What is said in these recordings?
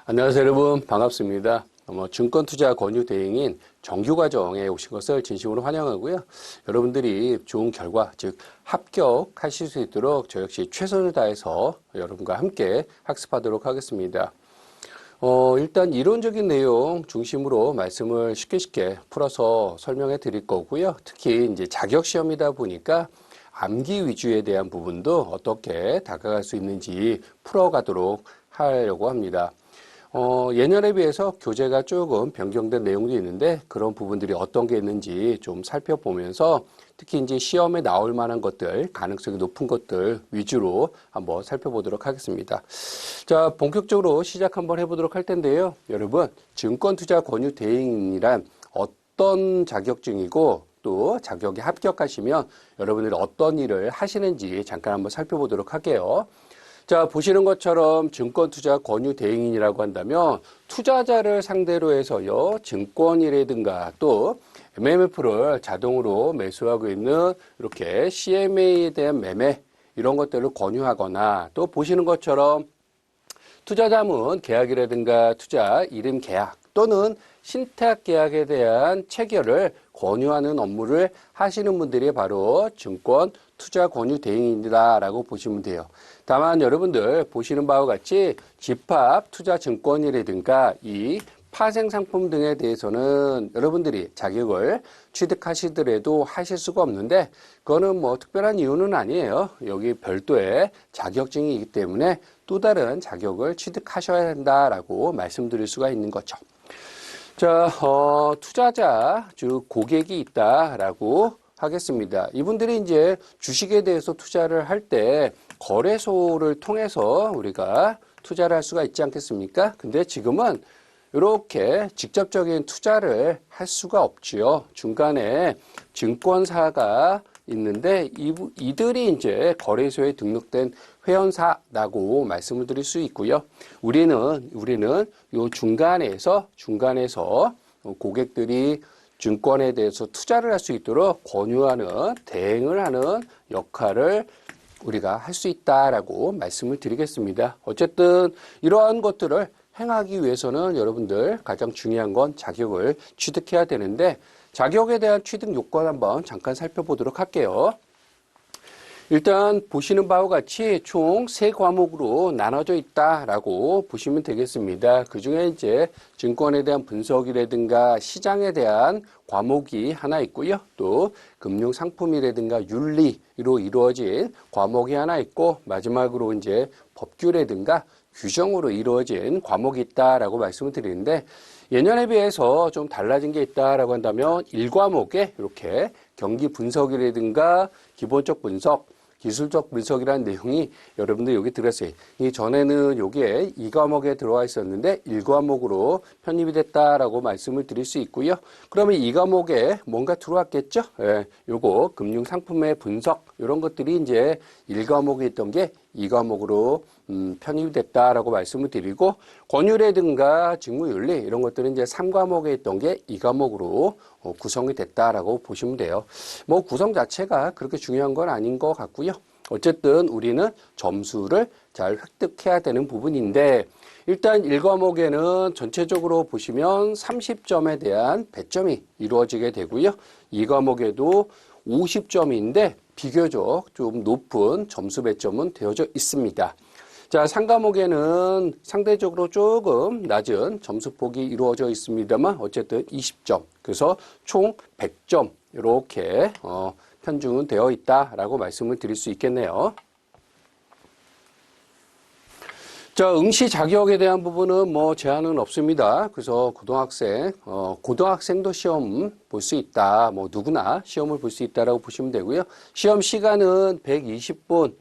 안녕하세요, 여러분. 반갑습니다. 증권투자 권유 대행인 정규과정에 오신 것을 진심으로 환영하고요. 여러분들이 좋은 결과, 즉 합격하실 수 있도록 저 역시 최선을 다해서 여러분과 함께 학습하도록 하겠습니다. 일단 이론적인 내용 중심으로 말씀을 쉽게 풀어서 설명해 드릴 거고요. 특히 이제 자격시험이다 보니까 암기 위주에 대한 부분도 어떻게 다가갈 수 있는지 풀어가도록 하려고 합니다. 예년에 비해서 교재가 조금 변경된 내용도 있는데 그런 부분들이 어떤 게 있는지 좀 살펴보면서 특히 이제 시험에 나올 만한 것들, 가능성이 높은 것들 위주로 한번 살펴보도록 하겠습니다. 자, 본격적으로 시작 한번 해보도록 할 텐데요. 여러분, 증권투자 권유 대행이란 어떤 자격증이고 또 자격에 합격하시면 여러분들이 어떤 일을 하시는지 잠깐 한번 살펴보도록 할게요. 자, 보시는 것처럼 증권투자 권유 대행인이라고 한다면 투자자를 상대로 해서요, 증권이라든가 또 MMF를 자동으로 매수하고 있는 이렇게 CMA에 대한 매매 이런 것들을 권유하거나 또 보시는 것처럼 투자자문 계약이라든가 투자 이름 계약 또는 신탁 계약에 대한 체결을 권유하는 업무를 하시는 분들이 바로 증권 투자 권유 대행인이다라고 보시면 돼요. 다만 여러분들 보시는 바와 같이 집합 투자 증권이라든가 이 파생 상품 등에 대해서는 여러분들이 자격을 취득하시더라도 하실 수가 없는데 그거는 뭐 특별한 이유는 아니에요. 여기 별도의 자격증이기 때문에 또 다른 자격을 취득하셔야 한다라고 말씀드릴 수가 있는 거죠. 자, 투자자, 즉 고객이 있다라고 하겠습니다. 이분들이 이제 주식에 대해서 투자를 할 때 거래소를 통해서 우리가 투자를 할 수가 있지 않겠습니까? 근데 지금은 이렇게 직접적인 투자를 할 수가 없지요. 중간에 증권사가 있는데 이들이 이제 거래소에 등록된 회원사라고 말씀을 드릴 수 있고요. 우리는 요 중간에서 고객들이 증권에 대해서 투자를 할 수 있도록 권유하는 대행을 하는 역할을 우리가 할 수 있다라고 말씀을 드리겠습니다. 어쨌든 이러한 것들을 행하기 위해서는 여러분들 가장 중요한 건 자격을 취득해야 되는데 자격에 대한 취득 요건 한번 잠깐 살펴보도록 할게요. 일단 보시는 바와 같이 총 3과목으로 나눠져 있다라고 보시면 되겠습니다. 그 중에 이제 증권에 대한 분석이라든가 시장에 대한 과목이 하나 있고요. 또 금융 상품이라든가 윤리로 이루어진 과목이 하나 있고 마지막으로 이제 법규라든가 규정으로 이루어진 과목이 있다라고 말씀을 드리는데 예년에 비해서 좀 달라진 게 있다라고 한다면 1과목에 이렇게 경기 분석이라든가 기본적 분석 기술적 분석이라는 내용이 여러분들 여기 들었어요. 이 전에는 여기에 2과목에 들어와 있었는데 1과목으로 편입이 됐다라고 말씀을 드릴 수 있고요. 그러면 2과목에 뭔가 들어왔겠죠? 예, 요거 금융 상품의 분석 이런 것들이 이제 1과목에 있던 게 2과목으로 편입이 됐다라고 말씀을 드리고 권유라든가 직무윤리 이런 것들은 이제 3과목에 있던 게 2과목으로 구성이 됐다라고 보시면 돼요. 뭐 구성 자체가 그렇게 중요한 건 아닌 것 같고요. 어쨌든 우리는 점수를 잘 획득해야 되는 부분인데 일단 1과목에는 전체적으로 보시면 30점에 대한 배점이 이루어지게 되고요. 2과목에도 50점인데 비교적 좀 높은 점수 배점은 되어져 있습니다. 자, 3과목에는 상대적으로 조금 낮은 점수폭이 이루어져 있습니다만 어쨌든 20점. 그래서 총 100점 이렇게 편중은 되어 있다라고 말씀을 드릴 수 있겠네요. 자, 응시 자격에 대한 부분은 뭐 제한은 없습니다. 그래서 고등학생도 시험 볼 수 있다. 뭐 누구나 시험을 볼 수 있다라고 보시면 되고요. 시험 시간은 120분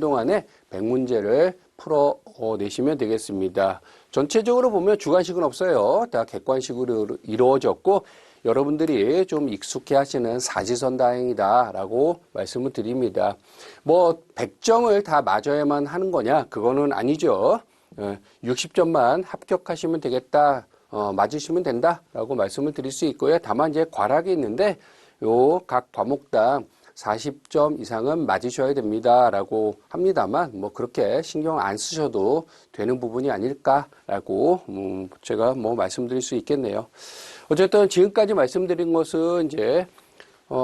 동안에 100문제를 풀어내시면 되겠습니다. 전체적으로 보면 주관식은 없어요. 다 객관식으로 이루어졌고 여러분들이 좀 익숙해 하시는 사지선다행이다라고 말씀을 드립니다. 뭐 100점을 다 맞아야만 하는 거냐? 그거는 아니죠. 60점만 합격하시면 되겠다. 맞으시면 된다라고 말씀을 드릴 수 있고요. 다만 이제 과락이 있는데 요 각 과목당 40점 이상은 맞으셔야 됩니다라고 합니다만 뭐 그렇게 신경 안 쓰셔도 되는 부분이 아닐까라고 제가 뭐 말씀드릴 수 있겠네요. 어쨌든 지금까지 말씀드린 것은 이제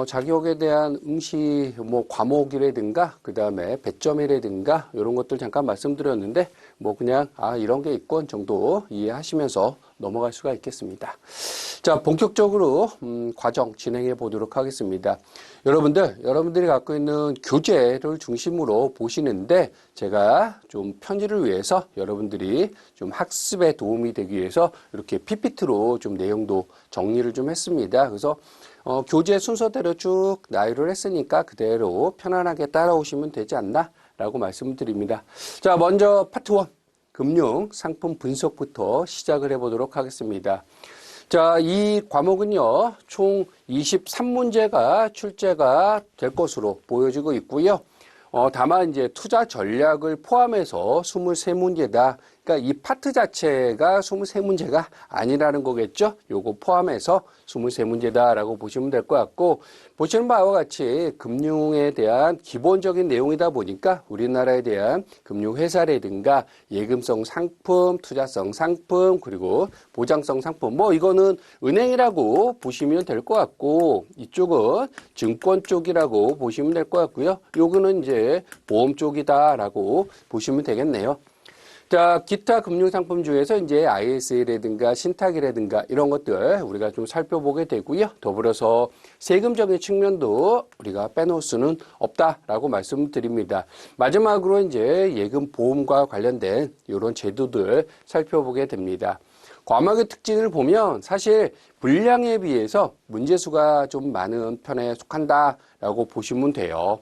자격에 대한 응시 뭐 과목이라든가 그다음에 배점이라든가 이런 것들 잠깐 말씀드렸는데 뭐 그냥 이런 게 있건 정도 이해하시면서 넘어갈 수가 있겠습니다. 자, 본격적으로 과정 진행해 보도록 하겠습니다. 여러분들이 갖고 있는 교재를 중심으로 보시는데 제가 좀 편의를 위해서 여러분들이 좀 학습에 도움이 되기 위해서 이렇게 PPT로 좀 내용도 정리를 좀 했습니다. 그래서 교재 순서대로 쭉 나열을 했으니까 그대로 편안하게 따라오시면 되지 않나 라고 말씀을 드립니다. 자, 먼저 파트 1 금융 상품 분석부터 시작을 해보도록 하겠습니다. 자, 이 과목은요, 총 23문제가 출제가 될 것으로 보여지고 있고요. 다만 이제 투자 전략을 포함해서 23문제다. 그러니까 이 파트 자체가 23문제가 아니라는 거겠죠. 요거 포함해서 23문제다라고 보시면 될 것 같고, 보시는 바와 같이 금융에 대한 기본적인 내용이다 보니까 우리나라에 대한 금융회사라든가 예금성 상품, 투자성 상품, 그리고 보장성 상품, 뭐 이거는 은행이라고 보시면 될 것 같고, 이쪽은 증권 쪽이라고 보시면 될 것 같고요. 요거는 이제 보험 쪽이다라고 보시면 되겠네요. 자, 기타 금융상품 중에서 이제 ISA라든가 신탁이라든가 이런 것들 우리가 좀 살펴보게 되고요. 더불어서 세금적인 측면도 우리가 빼놓을 수는 없다라고 말씀드립니다. 마지막으로 이제 예금 보험과 관련된 이런 제도들 살펴보게 됩니다. 과목의 특징을 보면 사실 분량에 비해서 문제수가 좀 많은 편에 속한다라고 보시면 돼요.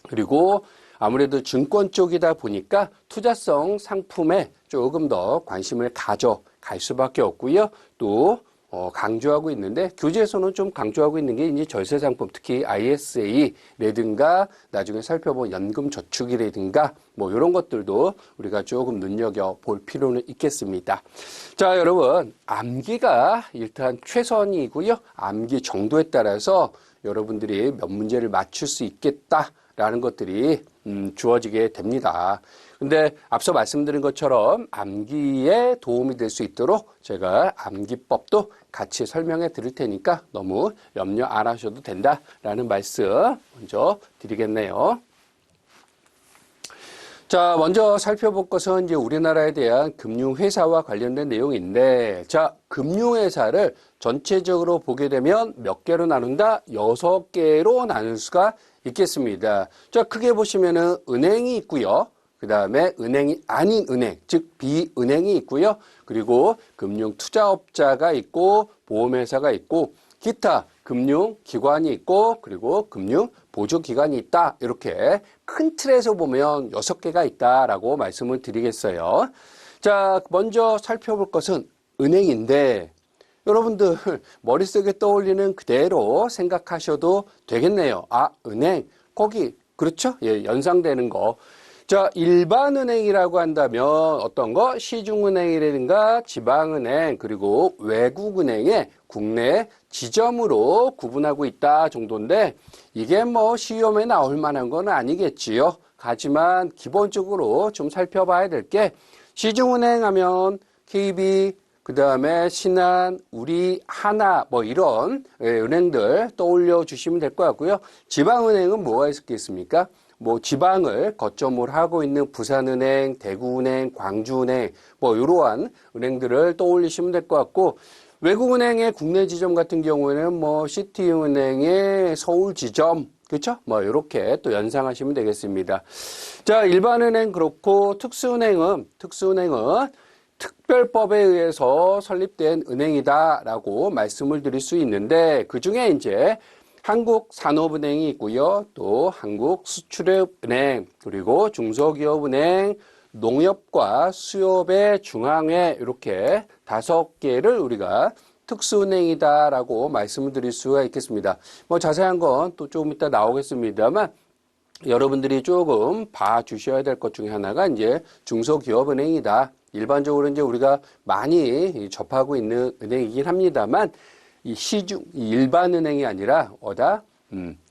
그리고 아무래도 증권 쪽이다 보니까 투자성 상품에 조금 더 관심을 가져갈 수밖에 없고요. 또 강조하고 있는데 교재에서는 좀 강조하고 있는 게 이제 절세 상품, 특히 ISA라든가 나중에 살펴본 연금저축이라든가 뭐 이런 것들도 우리가 조금 눈여겨볼 필요는 있겠습니다. 자, 여러분, 암기가 일단 최선이고요. 암기 정도에 따라서 여러분들이 몇 문제를 맞출 수 있겠다라는 것들이 주어지게 됩니다. 근데 앞서 말씀드린 것처럼 암기에 도움이 될 수 있도록 제가 암기법도 같이 설명해 드릴 테니까 너무 염려 안 하셔도 된다라는 말씀 먼저 드리겠네요. 자, 먼저 살펴볼 것은 이제 우리나라에 대한 금융회사와 관련된 내용인데, 자, 금융회사를 전체적으로 보게 되면 몇 개로 나눈다? 6개로 나눌 수가 있겠습니다. 자, 크게 보시면은 은행이 있고요. 그 다음에 은행이 아닌 은행, 즉 비은행이 있고요. 그리고 금융투자업자가 있고 보험회사가 있고 기타 금융기관이 있고 그리고 금융보조기관이 있다. 이렇게 큰 틀에서 보면 6개가 있다라고 말씀을 드리겠어요. 자, 먼저 살펴볼 것은 은행인데 여러분들 머릿속에 떠올리는 그대로 생각하셔도 되겠네요. 은행, 거기 그렇죠? 예, 연상되는 거. 자, 일반은행이라고 한다면 어떤 거? 시중은행이라든가 지방은행 그리고 외국은행의 국내 지점으로 구분하고 있다 정도인데 이게 뭐 시험에 나올 만한 건 아니겠지요. 하지만 기본적으로 좀 살펴봐야 될 게 시중은행 하면 KB, 그 다음에 신한, 우리, 하나 뭐 이런 은행들 떠올려 주시면 될 것 같고요. 지방은행은 뭐가 있겠습니까? 뭐 지방을 거점으로 하고 있는 부산은행, 대구은행, 광주은행 뭐 이러한 은행들을 떠올리시면 될 것 같고 외국은행의 국내 지점 같은 경우에는 뭐 시티은행의 서울 지점 그렇죠? 뭐 이렇게 또 연상하시면 되겠습니다. 자, 일반은행 그렇고 특수은행은 특별법에 의해서 설립된 은행이다라고 말씀을 드릴 수 있는데 그중에 이제 한국산업은행이 있고요. 또 한국수출입은행, 그리고 중소기업은행, 농협과 수협의 중앙회 이렇게 5개를 우리가 특수은행이다라고 말씀을 드릴 수가 있겠습니다. 뭐 자세한 건 또 조금 이따 나오겠습니다만 여러분들이 조금 봐주셔야 될 것 중에 하나가 이제 중소기업은행이다. 일반적으로 이제 우리가 많이 접하고 있는 은행이긴 합니다만 이 일반 은행이 아니라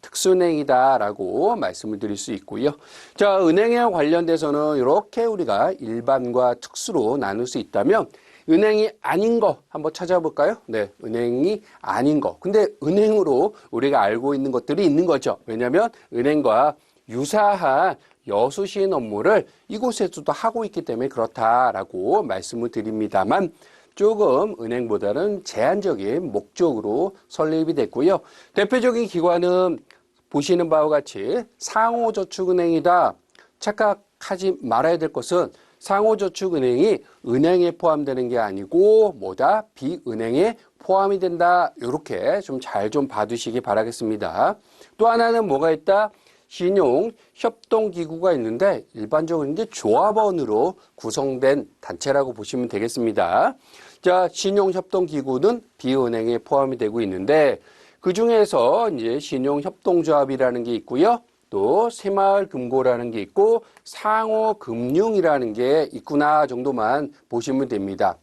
특수은행이다라고 말씀을 드릴 수 있고요. 자, 은행에 관련돼서는 이렇게 우리가 일반과 특수로 나눌 수 있다면 은행이 아닌 거 한번 찾아볼까요? 네, 은행이 아닌 거. 근데 은행으로 우리가 알고 있는 것들이 있는 거죠. 왜냐하면 은행과 유사한 여수시인 업무를 이곳에서도 하고 있기 때문에 그렇다라고 말씀을 드립니다만 조금 은행보다는 제한적인 목적으로 설립이 됐고요. 대표적인 기관은 보시는 바와 같이 상호저축은행이다. 착각하지 말아야 될 것은 상호저축은행이 은행에 포함되는 게 아니고 뭐다? 비은행에 포함이 된다. 이렇게 좀 잘 좀 봐두시기 바라겠습니다. 또 하나는 뭐가 있다? 신용협동기구가 있는데 일반적으로 이제 조합원으로 구성된 단체라고 보시면 되겠습니다. 자, 신용협동기구는 비은행에 포함이 되고 있는데 그 중에서 이제 신용협동조합이라는 게 있고요. 또 새마을금고라는 게 있고 상호금융이라는 게 있구나 정도만 보시면 됩니다.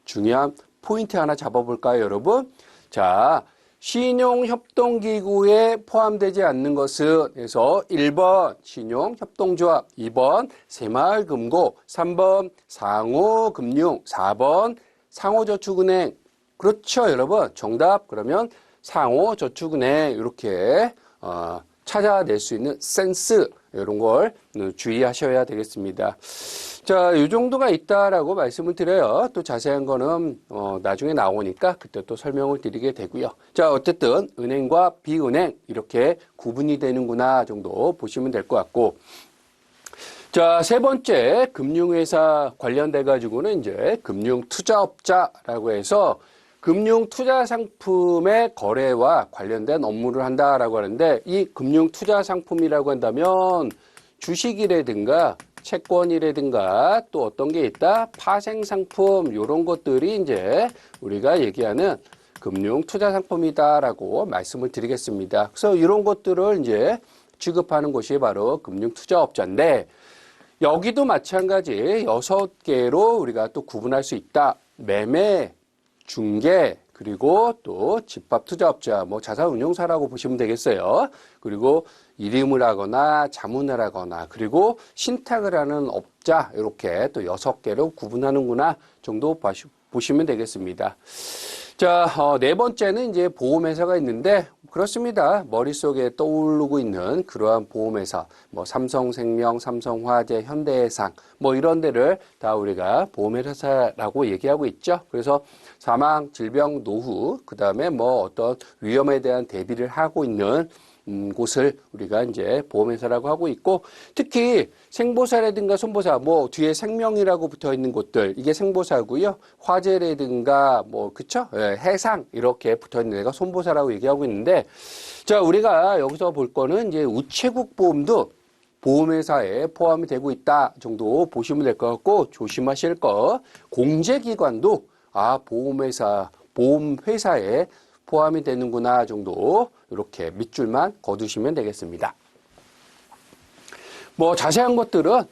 중요한 포인트 하나 잡아볼까요, 여러분? 자, 신용협동기구에 포함되지 않는 것은 그래서 1번 신용협동조합, 2번 새마을금고, 3번 상호금융, 4번 상호저축은행. 그렇죠, 여러분. 정답 그러면 상호저축은행 이렇게 찾아낼 수 있는 센스 이런 걸 주의하셔야 되겠습니다. 자, 이 정도가 있다라고 말씀을 드려요. 또 자세한 거는 나중에 나오니까 그때 또 설명을 드리게 되고요. 자, 어쨌든 은행과 비은행 이렇게 구분이 되는구나 정도 보시면 될 것 같고, 자, 세 번째 금융회사 관련돼 가지고는 이제 금융투자업자라고 해서 금융투자상품의 거래와 관련된 업무를 한다라고 하는데, 이 금융투자상품이라고 한다면 주식이라든가 채권이라든가 또 어떤 게 있다? 파생상품 이런 것들이 이제 우리가 얘기하는 금융투자상품이다라고 말씀을 드리겠습니다. 그래서 이런 것들을 이제 취급하는 것이 바로 금융투자업자인데, 여기도 마찬가지 6개로 우리가 또 구분할 수 있다. 매매, 중개, 그리고 또 집합투자업자, 뭐 자산운용사라고 보시면 되겠어요. 그리고 일임을 하거나 자문을 하거나 그리고 신탁을 하는 업자, 이렇게 또 6개로 구분하는구나 정도 보시면 되겠습니다. 자, 네 번째는 이제 보험회사가 있는데, 그렇습니다. 머릿속에 떠오르고 있는 그러한 보험회사, 뭐 삼성생명, 삼성화재, 현대해상, 뭐 이런 데를 다 우리가 보험회사라고 얘기하고 있죠. 그래서 사망, 질병, 노후, 그 다음에 뭐 어떤 위험에 대한 대비를 하고 있는 곳을 우리가 이제 보험회사라고 하고 있고, 특히 생보사라든가 손보사, 뭐 뒤에 생명이라고 붙어 있는 곳들, 이게 생보사고요. 화재라든가 뭐 그쵸? 예, 해상 이렇게 붙어 있는 데가 손보사라고 얘기하고 있는데, 자, 우리가 여기서 볼 거는 이제 우체국 보험도 보험회사에 포함이 되고 있다 정도 보시면 될 것 같고, 조심하실 거, 공제기관도 보험회사에 포함이 되는구나 정도 이렇게 밑줄만 거두시면 되겠습니다. 뭐 자세한 것들은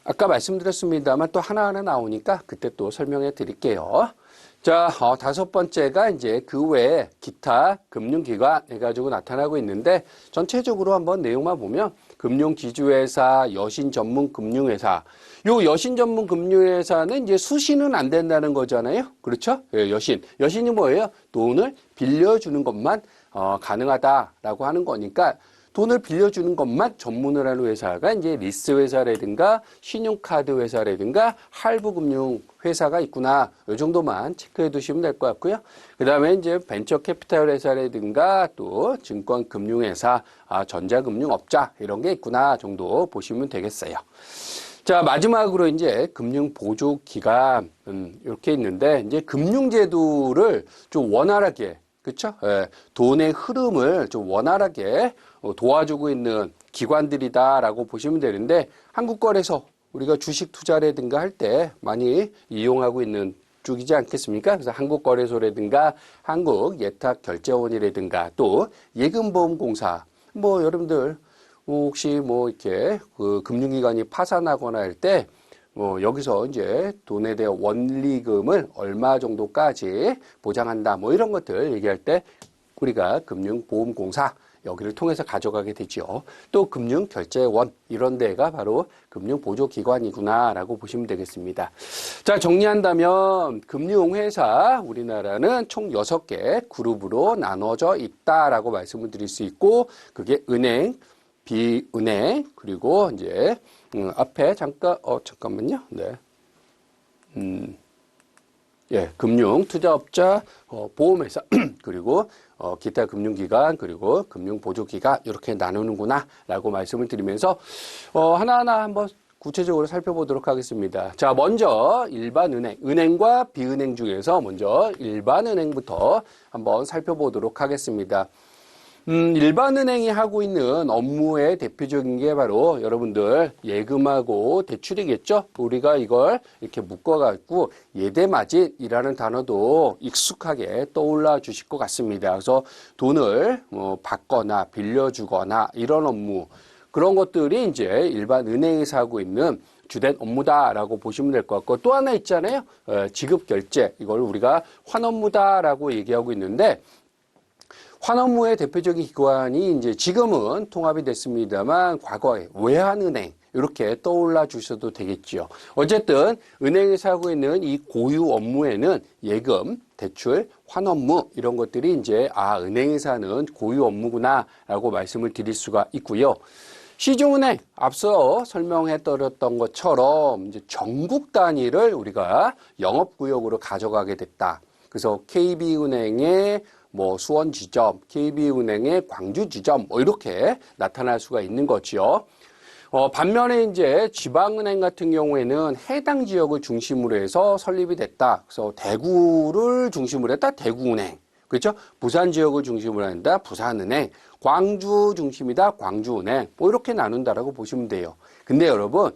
아까 말씀드렸습니다만 또 하나하나 나오니까 그때 또 설명해 드릴게요. 자, 다섯 번째가 이제 그 외에 기타 금융기관 해가지고 나타나고 있는데, 전체적으로 한번 내용만 보면 금융기주회사, 여신전문금융회사, 요 여신전문금융회사는 이제 수신은 안 된다는 거잖아요. 그렇죠? 예, 여신이 뭐예요? 돈을 빌려주는 것만 가능하다라고 하는 거니까, 돈을 빌려주는 것만 전문을 하는 회사가 이제 리스 회사라든가 신용카드 회사라든가 할부금융 회사가 있구나. 이 정도만 체크해 두시면 될 것 같고요. 그 다음에 이제 벤처 캐피탈 회사라든가 또 증권금융회사, 전자금융업자 이런 게 있구나 정도 보시면 되겠어요. 자, 마지막으로 이제 금융보조기관, 이렇게 있는데, 이제 금융제도를 좀 원활하게, 그쵸? 예, 돈의 흐름을 좀 원활하게 도와주고 있는 기관들이다라고 보시면 되는데, 한국거래소, 우리가 주식 투자라든가 할 때 많이 이용하고 있는 쪽이지 않겠습니까? 그래서 한국거래소라든가 한국예탁결제원이라든가 또 예금보험공사, 뭐 여러분들 혹시 뭐 이렇게 그 금융기관이 파산하거나 할 때 뭐 여기서 이제 돈에 대한 원리금을 얼마 정도까지 보장한다, 뭐 이런 것들 얘기할 때 우리가 금융보험공사 여기를 통해서 가져가게 되죠. 또 금융결제원 이런 데가 바로 금융보조기관이구나라고 보시면 되겠습니다. 자, 정리한다면 금융회사 우리나라는 총 6개 그룹으로 나눠져 있다라고 말씀을 드릴 수 있고 그게 은행, 비은행 그리고 이제 앞에 잠깐만요. 네. 예, 금융, 투자업자, 보험회사, 그리고 기타 금융기관, 그리고 금융보조기관 이렇게 나누는구나 라고 말씀을 드리면서 하나하나 한번 구체적으로 살펴보도록 하겠습니다. 자, 먼저 일반은행, 은행과 비은행 중에서 먼저 일반은행부터 한번 살펴보도록 하겠습니다. 일반은행이 하고 있는 업무의 대표적인 게 바로 여러분들 예금하고 대출이겠죠? 우리가 이걸 이렇게 묶어갖고 예대마진이라는 단어도 익숙하게 떠올라 주실 것 같습니다. 그래서 돈을 받거나 빌려주거나 이런 업무, 그런 것들이 이제 일반 은행에서 하고 있는 주된 업무다라고 보시면 될 것 같고 또 하나 있잖아요. 지급결제, 이걸 우리가 환업무다라고 얘기하고 있는데 환업무의 대표적인 기관이 이제 지금은 통합이 됐습니다만 과거에 외환은행 이렇게 떠올라 주셔도 되겠죠. 어쨌든 은행에서 하고 있는 이 고유 업무에는 예금, 대출, 환업무 이런 것들이 이제 은행에서 하는 고유 업무구나라고 말씀을 드릴 수가 있고요. 시중은행 앞서 설명해드렸던 것처럼 이제 전국 단위를 우리가 영업구역으로 가져가게 됐다. 그래서 KB은행의 수원지점, KB은행의 광주지점 이렇게 나타날 수가 있는 거죠. 반면에 이제 지방은행 같은 경우에는 해당 지역을 중심으로 해서 설립이 됐다. 그래서 대구를 중심으로 했다. 대구은행. 그렇죠? 부산 지역을 중심으로 한다. 부산은행. 광주 중심이다. 광주은행. 이렇게 나눈다라고 보시면 돼요. 근데 여러분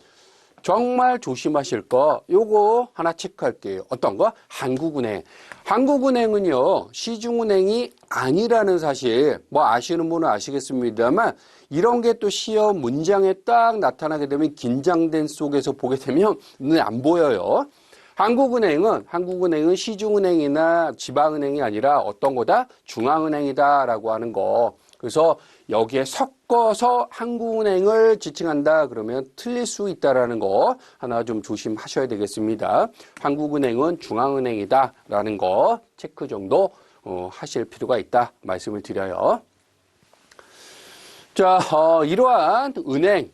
정말 조심하실 거 요거 하나 체크할게요. 어떤 거? 한국은행. 한국은행은요 시중은행이 아니라는 사실 아시는 분은 아시겠습니다만 이런 게 또 시험 문장에 딱 나타나게 되면 긴장된 속에서 보게 되면 눈에 안 보여요. 한국은행은 시중은행이나 지방은행이 아니라 어떤 거다? 중앙은행이다라고 하는 거. 그래서 여기에 섞어서 한국은행을 지칭한다 그러면 틀릴 수 있다라는 거 하나 좀 조심하셔야 되겠습니다. 한국은행은 중앙은행이다라는 거 체크 정도 하실 필요가 있다 말씀을 드려요. 자, 이러한 은행,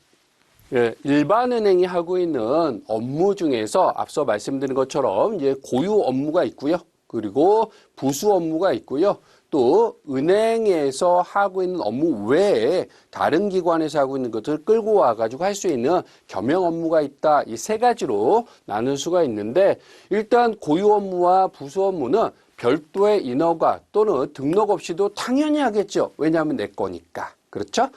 일반은행이 하고 있는 업무 중에서 앞서 말씀드린 것처럼 이제 고유 업무가 있고요. 그리고 부수 업무가 있고요. 또 은행에서 하고 있는 업무 외에 다른 기관에서 하고 있는 것을 끌고 와가지고 할 수 있는 겸용 업무가 있다. 이 세 가지로 나눌 수가 있는데 일단 고유 업무와 부수 업무는 별도의 인허가 또는 등록 없이도 당연히 하겠죠. 왜냐하면 내 거니까. 그렇죠?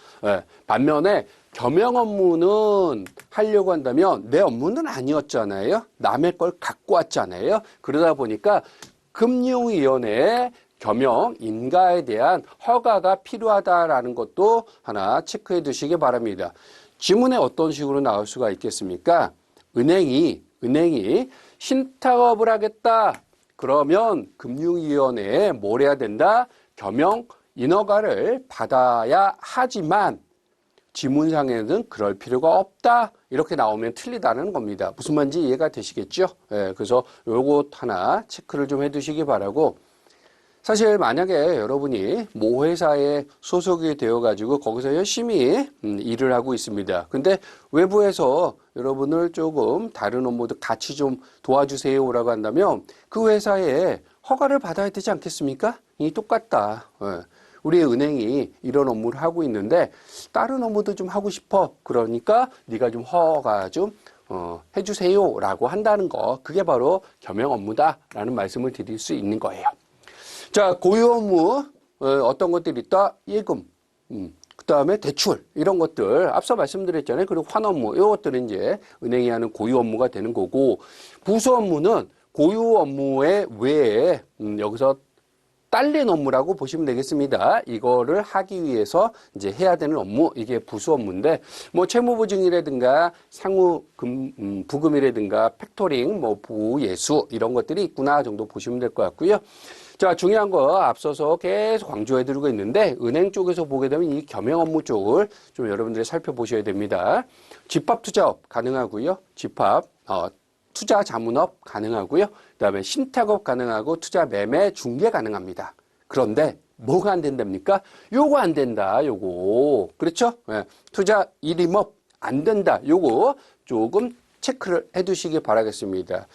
반면에 겸용 업무는 하려고 한다면 내 업무는 아니었잖아요. 남의 걸 갖고 왔잖아요. 그러다 보니까 금융위원회에 겸용 인가에 대한 허가가 필요하다라는 것도 하나 체크해 두시기 바랍니다. 지문에 어떤 식으로 나올 수가 있겠습니까? 은행이 신탁업을 하겠다. 그러면 금융위원회에 뭘 해야 된다? 겸용 인허가를 받아야 하지만 지문상에는 그럴 필요가 없다. 이렇게 나오면 틀리다는 겁니다. 무슨 말인지 이해가 되시겠죠? 그래서 요것 하나 체크를 좀 해두시기 바라고 사실 만약에 여러분이 모 회사에 소속이 되어가지고 거기서 열심히 일을 하고 있습니다. 근데 외부에서 여러분을 조금 다른 업무도 같이 좀 도와주세요라고 한다면 그 회사에 허가를 받아야 되지 않겠습니까? 이 똑같다. 우리 은행이 이런 업무를 하고 있는데 다른 업무도 좀 하고 싶어. 그러니까 네가 좀 허가 좀 해주세요라고 한다는 거. 그게 바로 겸용 업무다라는 말씀을 드릴 수 있는 거예요. 자, 고유 업무 어떤 것들이 있다? 예금, 그 다음에 대출 이런 것들 앞서 말씀드렸잖아요. 그리고 환업무 이것들은 이제 은행이 하는 고유 업무가 되는 거고 부수 업무는 고유 업무의 외에 여기서 딸린 업무라고 보시면 되겠습니다. 이거를 하기 위해서 이제 해야 되는 업무, 이게 부수 업무인데, 뭐 채무보증이라든가 부금이라든가 팩토링, 뭐 부예수 이런 것들이 있구나 정도 보시면 될 것 같고요. 자, 중요한 거 앞서서 계속 강조해드리고 있는데, 은행 쪽에서 보게 되면 이 겸용 업무 쪽을 좀 여러분들이 살펴보셔야 됩니다. 집합 투자업 가능하고요. 집합 투자 자문업 가능하고요. 그다음에 신탁업 가능하고 투자 매매 중개 가능합니다. 그런데 뭐가 안 된답니까? 요거 안 된다. 요거. 그렇죠? 예. 투자 일임업 안 된다. 요거 조금 체크를 해 두시기 바라겠습니다.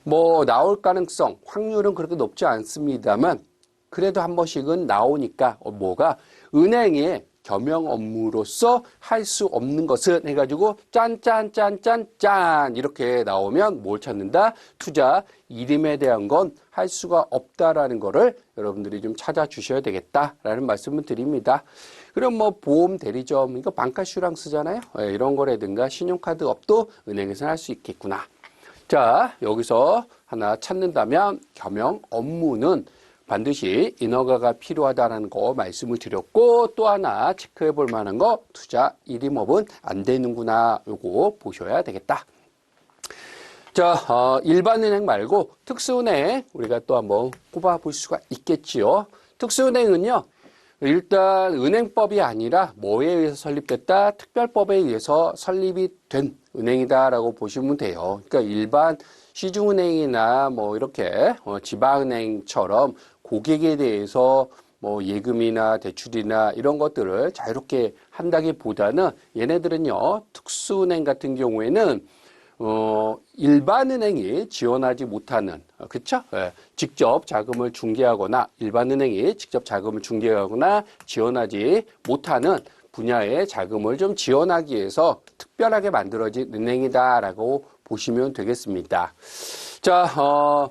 뭐 나올 가능성, 확률은 그렇게 높지 않습니다만 그래도 한 번씩은 나오니까 뭐가 은행에 겸용 업무로서 할 수 없는 것은 해가지고 짠짠짠짠짠 이렇게 나오면 뭘 찾는다? 투자 이름에 대한 건 할 수가 없다라는 거를 여러분들이 좀 찾아주셔야 되겠다라는 말씀을 드립니다. 그럼 뭐 보험 대리점, 이거 방카슈랑스잖아요. 이런 거라든가 신용카드 업도 은행에서 할 수 있겠구나. 자, 여기서 하나 찾는다면 겸용 업무는 반드시 인허가가 필요하다는 거 말씀을 드렸고, 또 하나 체크해 볼 만한 거 투자 일임업은 안 되는구나. 요거 보셔야 되겠다. 자, 일반은행 말고 특수은행 우리가 또 한번 꼽아 볼 수가 있겠지요. 특수은행은요, 일단 은행법이 아니라 뭐에 의해서 설립됐다? 특별법에 의해서 설립이 된 은행이다라고 보시면 돼요. 그러니까 일반 시중은행이나 뭐 이렇게 지방은행처럼 고객에 대해서 뭐 예금이나 대출이나 이런 것들을 자유롭게 한다기보다는 얘네들은요, 특수은행 같은 경우에는 일반 은행이 지원하지 못하는, 그쵸? 예, 직접 자금을 중개하거나, 일반 은행이 직접 자금을 중개하거나 지원하지 못하는 분야의 자금을 좀 지원하기 위해서 특별하게 만들어진 은행이다라고 보시면 되겠습니다. 자,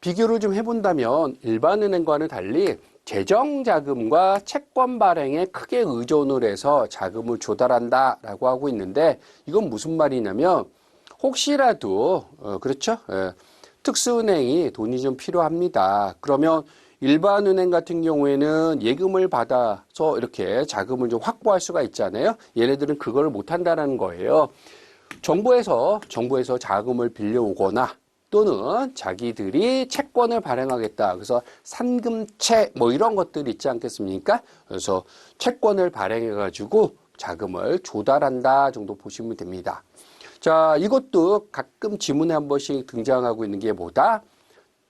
비교를 좀 해본다면 일반 은행과는 달리 재정자금과 채권 발행에 크게 의존을 해서 자금을 조달한다라고 하고 있는데, 이건 무슨 말이냐면 혹시라도 그렇죠? 예, 특수은행이 돈이 좀 필요합니다. 그러면 일반 은행 같은 경우에는 예금을 받아서 이렇게 자금을 좀 확보할 수가 있잖아요. 얘네들은 그걸 못 한다는 거예요. 정부에서 자금을 빌려오거나 또는 자기들이 채권을 발행하겠다. 그래서 산금채 뭐 이런 것들이 있지 않겠습니까? 그래서 채권을 발행해 가지고 자금을 조달한다 정도 보시면 됩니다. 자, 이것도 가끔 지문에 한 번씩 등장하고 있는 게 뭐다?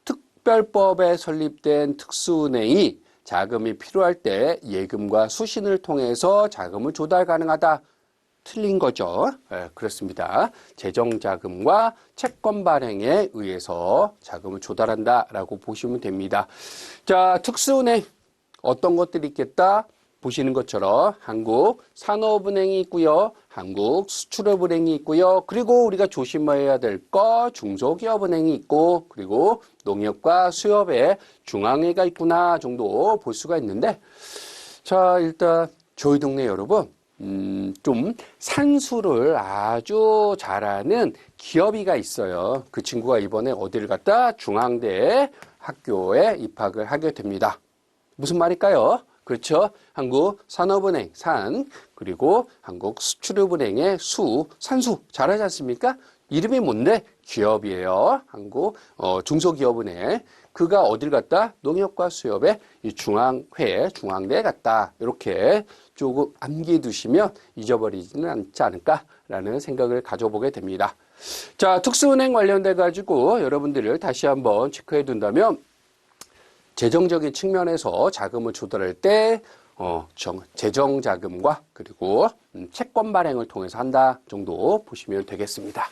특별법에 설립된 특수은행이 자금이 필요할 때 예금과 수신을 통해서 자금을 조달 가능하다. 틀린 거죠. 네, 그렇습니다. 재정자금과 채권 발행에 의해서 자금을 조달한다라고 보시면 됩니다. 자, 특수은행 어떤 것들이 있겠다? 보시는 것처럼 한국산업은행이 있고요. 한국수출업은행이 있고요. 그리고 우리가 조심해야 될 거 중소기업은행이 있고, 그리고 농협과 수협의 중앙회가 있구나 정도 볼 수가 있는데, 자, 일단 저희 동네 여러분, 좀 산수를 아주 잘하는 기업이가 있어요. 그 친구가 이번에 어디를 갔다? 중앙대 학교에 입학을 하게 됩니다. 무슨 말일까요? 그렇죠. 한국산업은행 산, 그리고 한국수출업은행의 산수 잘하지 않습니까? 이름이 뭔데? 기업이에요. 중소기업은행. 그가 어딜 갔다? 농협과 수협의 이 중앙대에 갔다. 이렇게 조금 암기해 두시면 잊어버리지는 않지 않을까라는 생각을 가져보게 됩니다. 자, 특수은행 관련돼 가지고 여러분들을 다시 한번 체크해 둔다면, 재정적인 측면에서 자금을 조달할 때 재정자금과 그리고 채권 발행을 통해서 한다 정도 보시면 되겠습니다.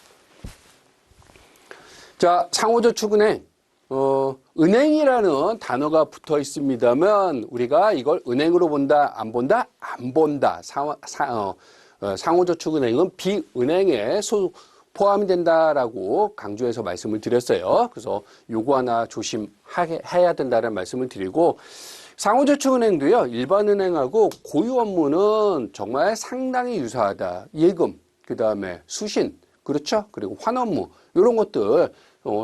자, 상호저축은행, 은행이라는 단어가 붙어 있습니다만 우리가 이걸 은행으로 본다, 안 본다? 안 본다. 상호저축은행은 비은행에 포함이 된다라고 강조해서 말씀을 드렸어요. 그래서 요거 하나 조심해야 된다는 말씀을 드리고, 상호저축은행도요, 일반은행하고 고유 업무는 정말 상당히 유사하다. 예금, 그 다음에 수신, 그렇죠? 그리고 환업무, 이런 것들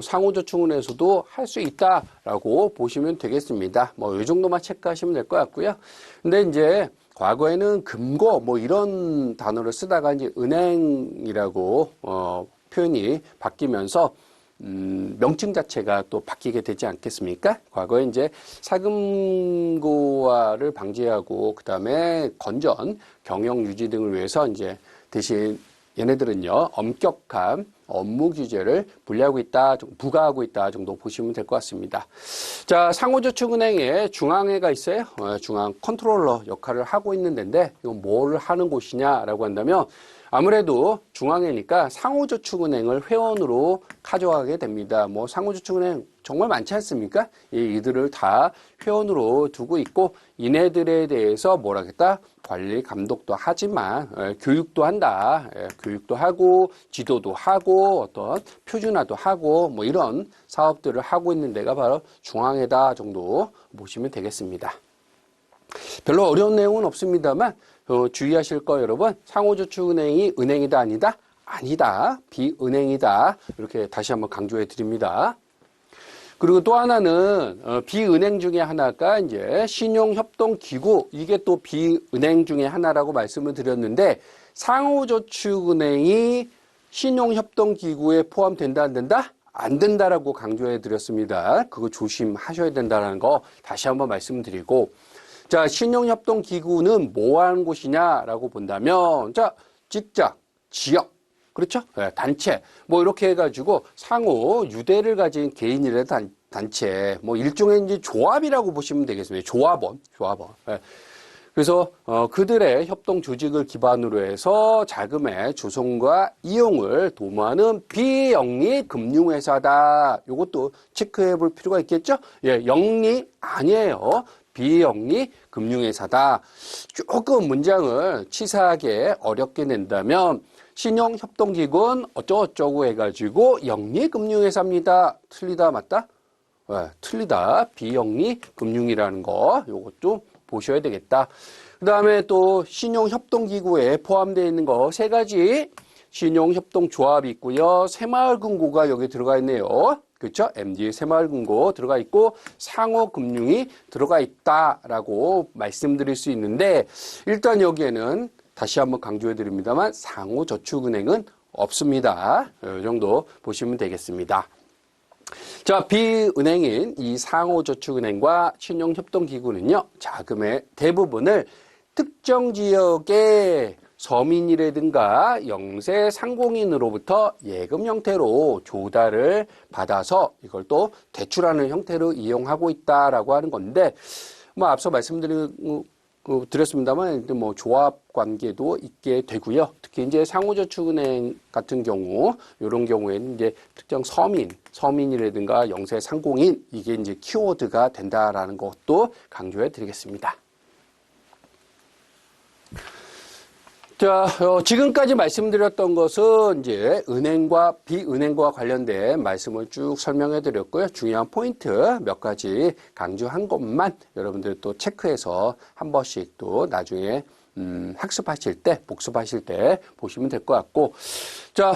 상호저축은행에서도 할 수 있다라고 보시면 되겠습니다. 뭐 이 정도만 체크하시면 될 것 같고요. 근데 이제 과거에는 금고 뭐 이런 단어를 쓰다가 이제 은행이라고 표현이 바뀌면서 명칭 자체가 또 바뀌게 되지 않겠습니까? 과거에 이제 사금고화를 방지하고 그다음에 건전, 경영 유지 등을 위해서 이제 대신 얘네들은요 엄격한 업무 규제를 부과하고 있다 정도 보시면 될 것 같습니다. 자, 상호저축은행에 중앙회가 있어요. 중앙 컨트롤러 역할을 하고 있는 데인데 이건 뭘 하는 곳이냐라고 한다면 아무래도 중앙회니까 상호저축은행을 회원으로 가져가게 됩니다. 뭐 상호저축은행 정말 많지 않습니까? 이들을 다 회원으로 두고 있고 이네들에 대해서 뭐라겠다? 관리 감독도 하지만 교육도 한다. 교육도 하고 지도도 하고 어떤 표준화도 하고 뭐 이런 사업들을 하고 있는 데가 바로 중앙회다 정도 보시면 되겠습니다. 별로 어려운 내용은 없습니다만 주의하실 거 여러분, 상호저축은행이 은행이다 아니다? 아니다. 비은행이다. 이렇게 다시 한번 강조해 드립니다. 그리고 또 하나는 비은행 중에 하나가 이제 신용협동기구, 이게 또 비은행 중에 하나라고 말씀을 드렸는데 상호저축은행이 신용협동기구에 포함된다 안 된다? 안 된다라고 강조해 드렸습니다. 그거 조심하셔야 된다는 거 다시 한번 말씀드리고, 자, 신용협동기구는 뭐 하는 곳이냐라고 본다면, 자, 직장, 지역, 그렇죠? 네, 단체, 뭐 이렇게 해가지고 상호 유대를 가진 개인이나 단체, 뭐 일종의 이제 조합이라고 보시면 되겠습니다. 조합원. 네. 그래서 그들의 협동 조직을 기반으로 해서 자금의 조성과 이용을 도모하는 비영리 금융회사다. 이것도 체크해 볼 필요가 있겠죠? 예, 영리 아니에요. 비영리 금융회사다. 조금 문장을 치사하게 어렵게 낸다면 신용협동기구는 어쩌고저쩌고 해가지고 영리금융회사입니다. 틀리다 맞다? 네, 틀리다. 비영리 금융이라는 거 요것도 보셔야 되겠다. 그 다음에 또 신용협동기구에 포함되어 있는 거 세 가지 신용협동조합이 있고요. 새마을금고가 여기 들어가 있네요. 그렇죠? MD 새마을금고 들어가 있고 상호금융이 들어가 있다라고 말씀드릴 수 있는데 일단 여기에는 다시 한번 강조해 드립니다만 상호저축은행은 없습니다. 이 정도 보시면 되겠습니다. 자, 비은행인 이 상호저축은행과 신용협동기구는요, 자금의 대부분을 특정 지역의 서민이라든가 영세 상공인으로부터 예금 형태로 조달을 받아서 이걸 또 대출하는 형태로 이용하고 있다라고 하는 건데, 뭐 앞서 드렸습니다만, 뭐 조합 관계도 있게 되고요. 특히 이제 상호저축은행 같은 경우, 이런 경우에는 이제 특정 서민이라든가 영세 상공인, 이게 이제 키워드가 된다라는 것도 강조해 드리겠습니다. 자, 지금까지 말씀드렸던 것은 이제 은행과 비은행과 관련된 말씀을 쭉 설명해 드렸고요. 중요한 포인트 몇 가지 강조한 것만 여러분들 또 체크해서 한 번씩 또 나중에 학습하실 때, 복습하실 때 보시면 될 것 같고, 자,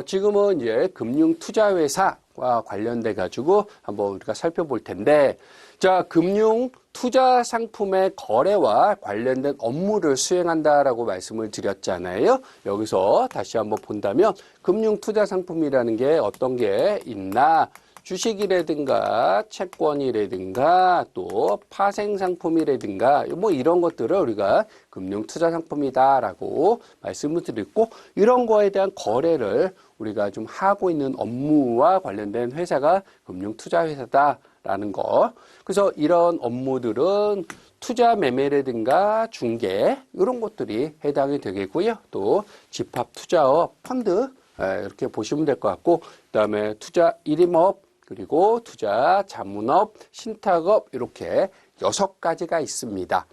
지금은 이제 금융투자회사와 관련돼 가지고 한번 우리가 살펴볼 텐데, 자, 금융 투자 상품의 거래와 관련된 업무를 수행한다라고 말씀을 드렸잖아요. 여기서 다시 한번 본다면 금융 투자 상품이라는 게 어떤 게 있나? 주식이라든가 채권이라든가 또 파생 상품이라든가 뭐 이런 것들을 우리가 금융 투자 상품이다라고 말씀을 드렸고, 이런 거에 대한 거래를 우리가 좀 하고 있는 업무와 관련된 회사가 금융 투자 회사다라는 거. 그래서 이런 업무들은 투자 매매라든가 중개 이런 것들이 해당이 되겠고요. 또 집합 투자업, 펀드 이렇게 보시면 될 것 같고, 그다음에 투자 일임업, 그리고 투자 자문업, 신탁업 이렇게 6가지가 있습니다.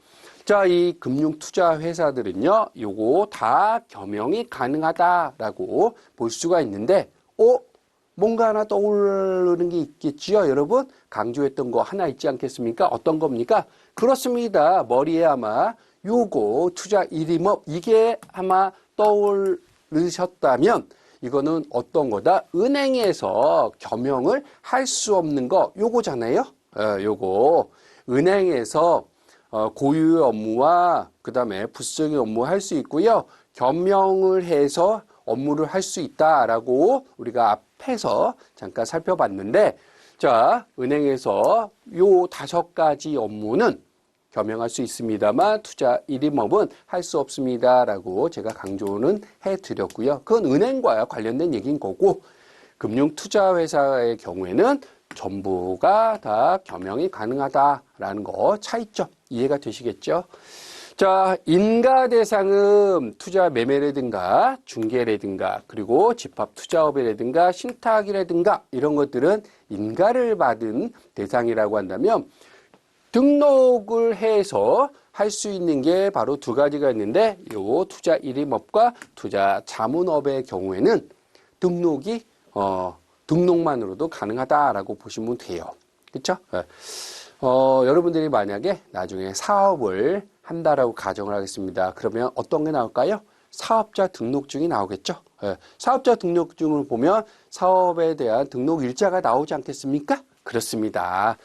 자, 이 금융 투자 회사들은요, 요거 다 겸용이 가능하다라고 볼 수가 있는데, 뭔가 하나 떠오르는 게 있겠지요, 여러분? 강조했던 거 하나 있지 않겠습니까? 어떤 겁니까? 그렇습니다. 머리에 아마 요거 투자 일임업 이게 아마 떠오르셨다면 이거는 어떤 거다? 은행에서 겸용을 할 수 없는 거 요거잖아요. 요거 은행에서 고유의 업무와 그 다음에 부수적인 업무 할 수 있고요. 겸용을 해서 업무를 할 수 있다라고 우리가 앞에서 잠깐 살펴봤는데, 자, 은행에서 요 5가지 업무는 겸용할 수 있습니다만 투자 1임업은 할 수 없습니다라고 제가 강조는 해드렸고요. 그건 은행과 관련된 얘기인 거고, 금융투자회사의 경우에는 전부가 다 겸용이 가능하다라는 거 차이점 이해가 되시겠죠? 자, 인가 대상은 투자 매매라든가 중개라든가 그리고 집합 투자업이라든가 신탁이라든가 이런 것들은 인가를 받은 대상이라고 한다면, 등록을 해서 할 수 있는 게 바로 2가지가 있는데, 요 투자 1임업과 투자 자문업의 경우에는 등록만으로도 가능하다라고 보시면 돼요. 그렇죠? 여러분들이 만약에 나중에 사업을 한다라고 가정을 하겠습니다. 그러면 어떤 게 나올까요? 사업자 등록증이 나오겠죠. 사업자 등록증을 보면 사업에 대한 등록 일자가 나오지 않겠습니까? 그렇습니다.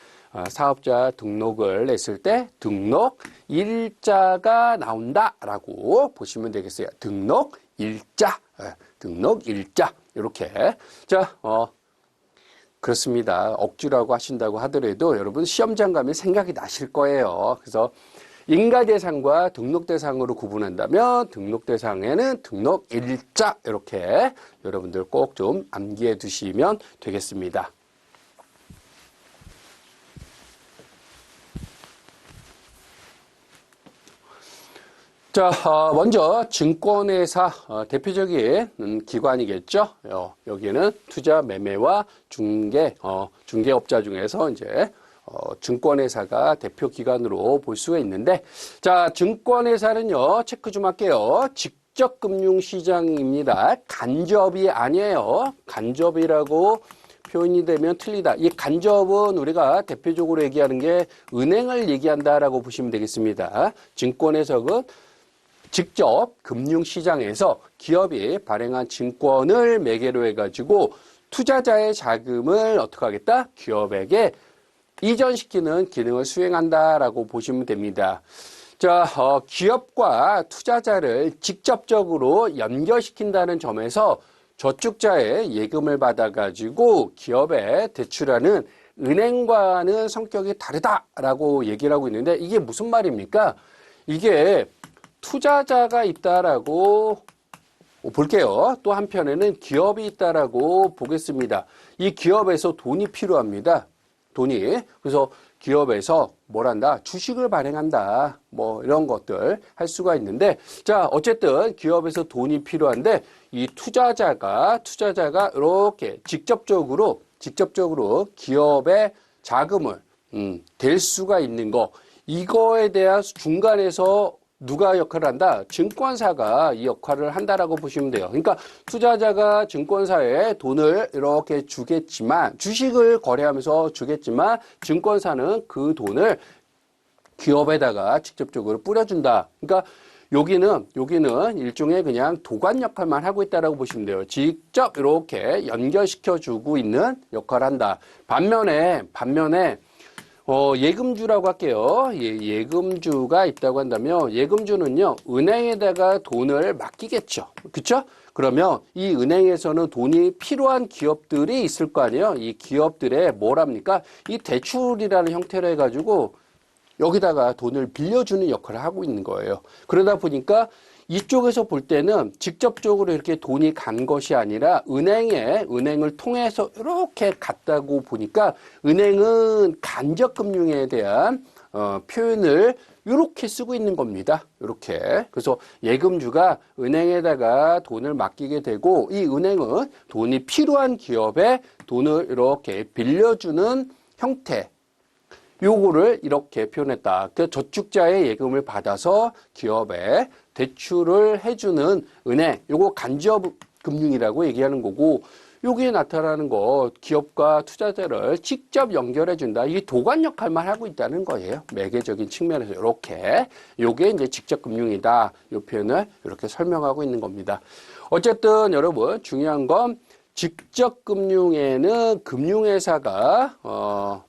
사업자 등록을 했을 때 등록 일자가 나온다라고 보시면 되겠어요. 등록 일자, 등록 일자 이렇게. 자, 그렇습니다. 억지라고 하신다고 하더라도 여러분 시험장 가면 생각이 나실 거예요. 그래서 인가 대상과 등록 대상으로 구분한다면 등록 대상에는 등록 일자 이렇게 여러분들 꼭 좀 암기해 두시면 되겠습니다. 자, 먼저 증권회사 대표적인 기관이겠죠. 여기는 투자 매매와 중개업자 중에서 이제 증권회사가 대표 기관으로 볼 수가 있는데, 자, 증권회사는요, 체크 좀 할게요. 직접 금융시장입니다. 간접이 아니에요. 간접이라고 표현이 되면 틀리다. 이 간접은 우리가 대표적으로 얘기하는 게 은행을 얘기한다라고 보시면 되겠습니다. 증권회사는 직접 금융시장에서 기업이 발행한 증권을 매개로 해가지고 투자자의 자금을 어떻게 하겠다? 기업에게 이전시키는 기능을 수행한다라고 보시면 됩니다. 자, 기업과 투자자를 직접적으로 연결시킨다는 점에서 저축자의 예금을 받아가지고 기업에 대출하는 은행과는 성격이 다르다라고 얘기를 하고 있는데, 이게 무슨 말입니까? 이게 투자자가 있다라고 볼게요. 또 한편에는 기업이 있다라고 보겠습니다. 이 기업에서 돈이 필요합니다. 돈이. 그래서 기업에서 뭘 한다? 주식을 발행한다. 뭐 이런 것들 할 수가 있는데, 자, 어쨌든 기업에서 돈이 필요한데 이 투자자가 이렇게 직접적으로 기업의 자금을 댈 수가 있는 거, 이거에 대한 중간에서 누가 역할을 한다? 증권사가 이 역할을 한다라고 보시면 돼요. 그러니까 투자자가 증권사에 돈을 이렇게 주겠지만, 주식을 거래하면서 주겠지만, 증권사는 그 돈을 기업에다가 직접적으로 뿌려준다. 그러니까 여기는 일종의 그냥 도관 역할만 하고 있다라고 보시면 돼요. 직접 이렇게 연결시켜주고 있는 역할을 한다. 반면에 예금주라고 할게요. 예금주가 있다고 한다면, 예금주는요, 은행에다가 돈을 맡기겠죠. 그쵸? 그러면 이 은행에서는 돈이 필요한 기업들이 있을 거 아니에요? 이 기업들에 뭘 합니까? 이 대출이라는 형태로 해가지고 여기다가 돈을 빌려주는 역할을 하고 있는 거예요. 그러다 보니까 이쪽에서 볼 때는 직접적으로 이렇게 돈이 간 것이 아니라 은행을 통해서 이렇게 갔다고 보니까, 은행은 간접금융에 대한 표현을 이렇게 쓰고 있는 겁니다. 이렇게. 그래서 예금주가 은행에다가 돈을 맡기게 되고, 이 은행은 돈이 필요한 기업에 돈을 이렇게 빌려주는 형태, 요거를 이렇게 표현했다. 그 저축자의 예금을 받아서 기업에 대출을 해주는 은행, 요거 간접금융이라고 얘기하는 거고, 여기에 나타나는 거 기업과 투자자를 직접 연결해 준다. 이게 도관 역할만 하고 있다는 거예요. 매개적인 측면에서 이렇게 요게 이제 직접 금융이다. 이 표현을 이렇게 설명하고 있는 겁니다. 어쨌든 여러분 중요한 건 직접 금융에는 금융회사가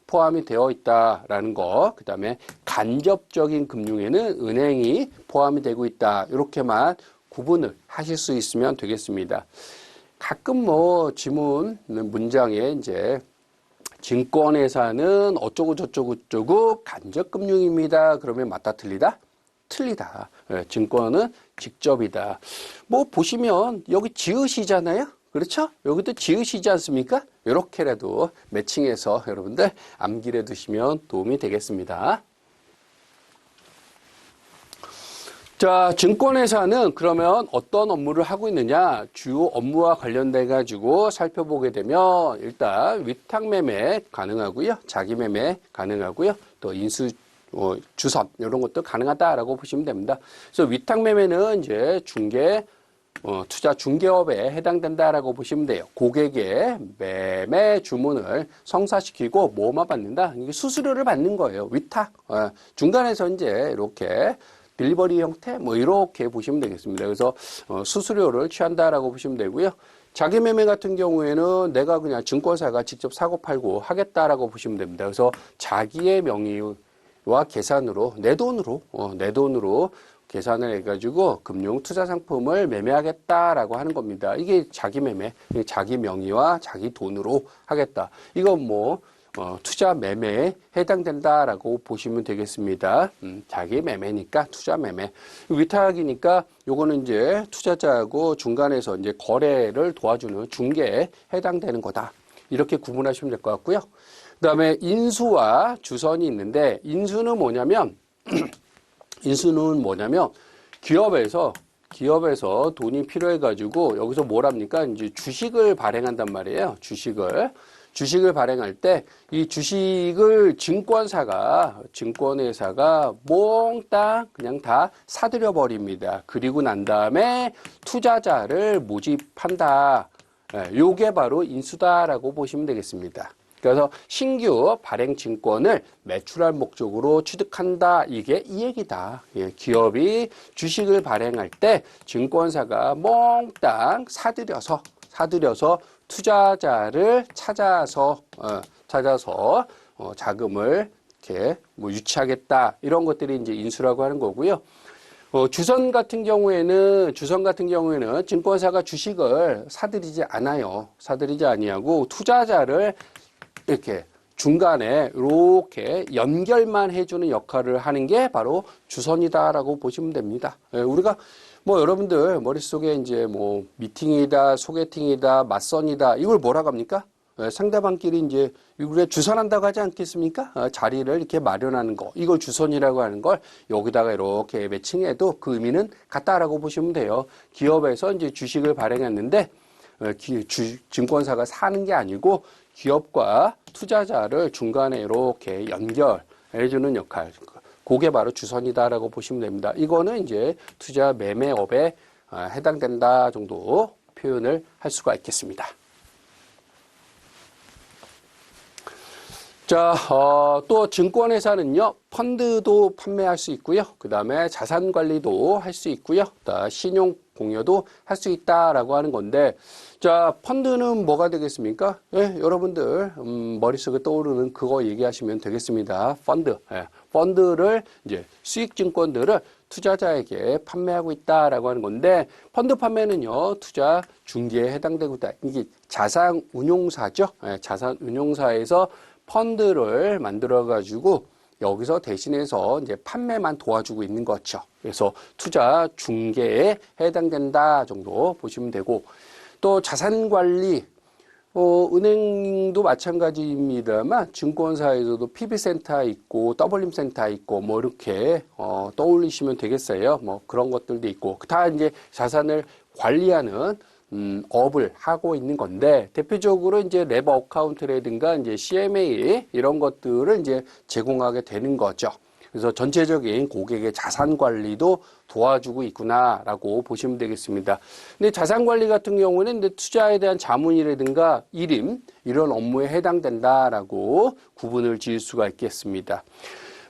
포함이 되어 있다라는 거, 그 다음에 간접적인 금융에는 은행이 포함이 되고 있다. 이렇게만 구분을 하실 수 있으면 되겠습니다. 가끔 뭐 지문 문장에 이제 증권회사는 어쩌고 저쩌고 간접금융입니다. 그러면 맞다 틀리다? 틀리다. 증권은 직접이다. 뭐 보시면 여기 지읒이잖아요. 그렇죠? 여기도 지읒이지 않습니까? 이렇게라도 매칭해서 여러분들 암기해 두시면 도움이 되겠습니다. 자, 증권회사는 그러면 어떤 업무를 하고 있느냐? 주요 업무와 관련돼 가지고 살펴보게 되면 일단 위탁매매 가능하고요. 자기매매 가능하고요. 또 인수 주선 이런 것도 가능하다라고 보시면 됩니다. 그래서 위탁매매는 이제 투자 중개업에 해당된다라고 보시면 돼요. 고객의 매매 주문을 성사시키고 뭐만 받는다? 이게 수수료를 받는 거예요. 위탁. 중간에서 이제 이렇게 딜리버리 형태 뭐 이렇게 보시면 되겠습니다. 그래서 수수료를 취한다라고 보시면 되고요. 자기 매매 같은 경우에는 내가 그냥 증권사가 직접 사고 팔고 하겠다라고 보시면 됩니다. 그래서 자기의 명의와 계산으로 내 돈으로 계산을 해가지고 금융 투자 상품을 매매하겠다라고 하는 겁니다. 이게 자기 매매, 자기 명의와 자기 돈으로 하겠다. 이건 뭐 투자 매매에 해당된다라고 보시면 되겠습니다. 자기 매매니까 투자 매매. 위탁이니까 요거는 이제 투자자하고 중간에서 이제 거래를 도와주는 중개에 해당되는 거다. 이렇게 구분하시면 될 것 같고요. 그 다음에 인수와 주선이 있는데 인수는 뭐냐면 기업에서 돈이 필요해가지고 여기서 뭘 합니까? 이제 주식을 발행한단 말이에요. 주식을 발행할 때 이 주식을 증권회사가 몽땅 그냥 다 사들여 버립니다. 그리고 난 다음에 투자자를 모집한다. 요게 바로 인수다라고 보시면 되겠습니다. 그래서 신규 발행 증권을 매출할 목적으로 취득한다. 이게 이 얘기다. 기업이 주식을 발행할 때 증권사가 몽땅 사들여서 투자자를 찾아서 자금을 이렇게 뭐 유치하겠다. 이런 것들이 이제 인수라고 하는 거고요. 주선 같은 경우에는 증권사가 주식을 사들이지 아니하고 투자자를 이렇게 중간에 이렇게 연결만 해주는 역할을 하는 게 바로 주선이다라고 보시면 됩니다. 우리가 뭐 여러분들 머릿속에 이제 뭐 미팅이다, 소개팅이다, 맞선이다 이걸 뭐라고 합니까? 상대방끼리 이제 이걸 주선한다고 하지 않겠습니까? 자리를 이렇게 마련하는 거 이걸 주선이라고 하는 걸 여기다가 이렇게 매칭해도 그 의미는 같다라고 보시면 돼요. 기업에서 이제 주식을 발행했는데 증권사가 사는 게 아니고 기업과 투자자를 중간에 이렇게 연결해주는 역할. 그게 바로 주선이다라고 보시면 됩니다. 이거는 이제 투자 매매업에 해당된다 정도 표현을 할 수가 있겠습니다. 자, 또 증권회사는요, 펀드도 판매할 수 있고요. 그 다음에 자산 관리도 할 수 있고요. 신용 공여도 할 수 있다라고 하는 건데, 자, 펀드는 뭐가 되겠습니까? 여러분들, 머릿속에 떠오르는 그거 얘기하시면 되겠습니다. 펀드를, 이제 수익 증권들을 투자자에게 판매하고 있다라고 하는 건데, 펀드 판매는요, 투자 중개에 해당되고 있다. 이게 자산 운용사죠. 자산 운용사에서 펀드를 만들어가지고 여기서 대신해서 이제 판매만 도와주고 있는 거죠. 그래서 투자 중개에 해당된다 정도 보시면 되고, 또 자산관리, 은행도 마찬가지입니다만 증권사에서도 PB센터 있고 더블림센터 있고 뭐 이렇게 떠올리시면 되겠어요. 뭐 그런 것들도 있고 다 이제 자산을 관리하는 업을 하고 있는 건데 대표적으로 이제 레버 어카운트라든가 이제 CMA 이런 것들을 이제 제공하게 되는 거죠. 그래서 전체적인 고객의 자산 관리도 도와주고 있구나라고 보시면 되겠습니다. 근데 자산 관리 같은 경우는 이제 투자에 대한 자문이라든가 일임 이런 업무에 해당된다라고 구분을 지을 수가 있겠습니다.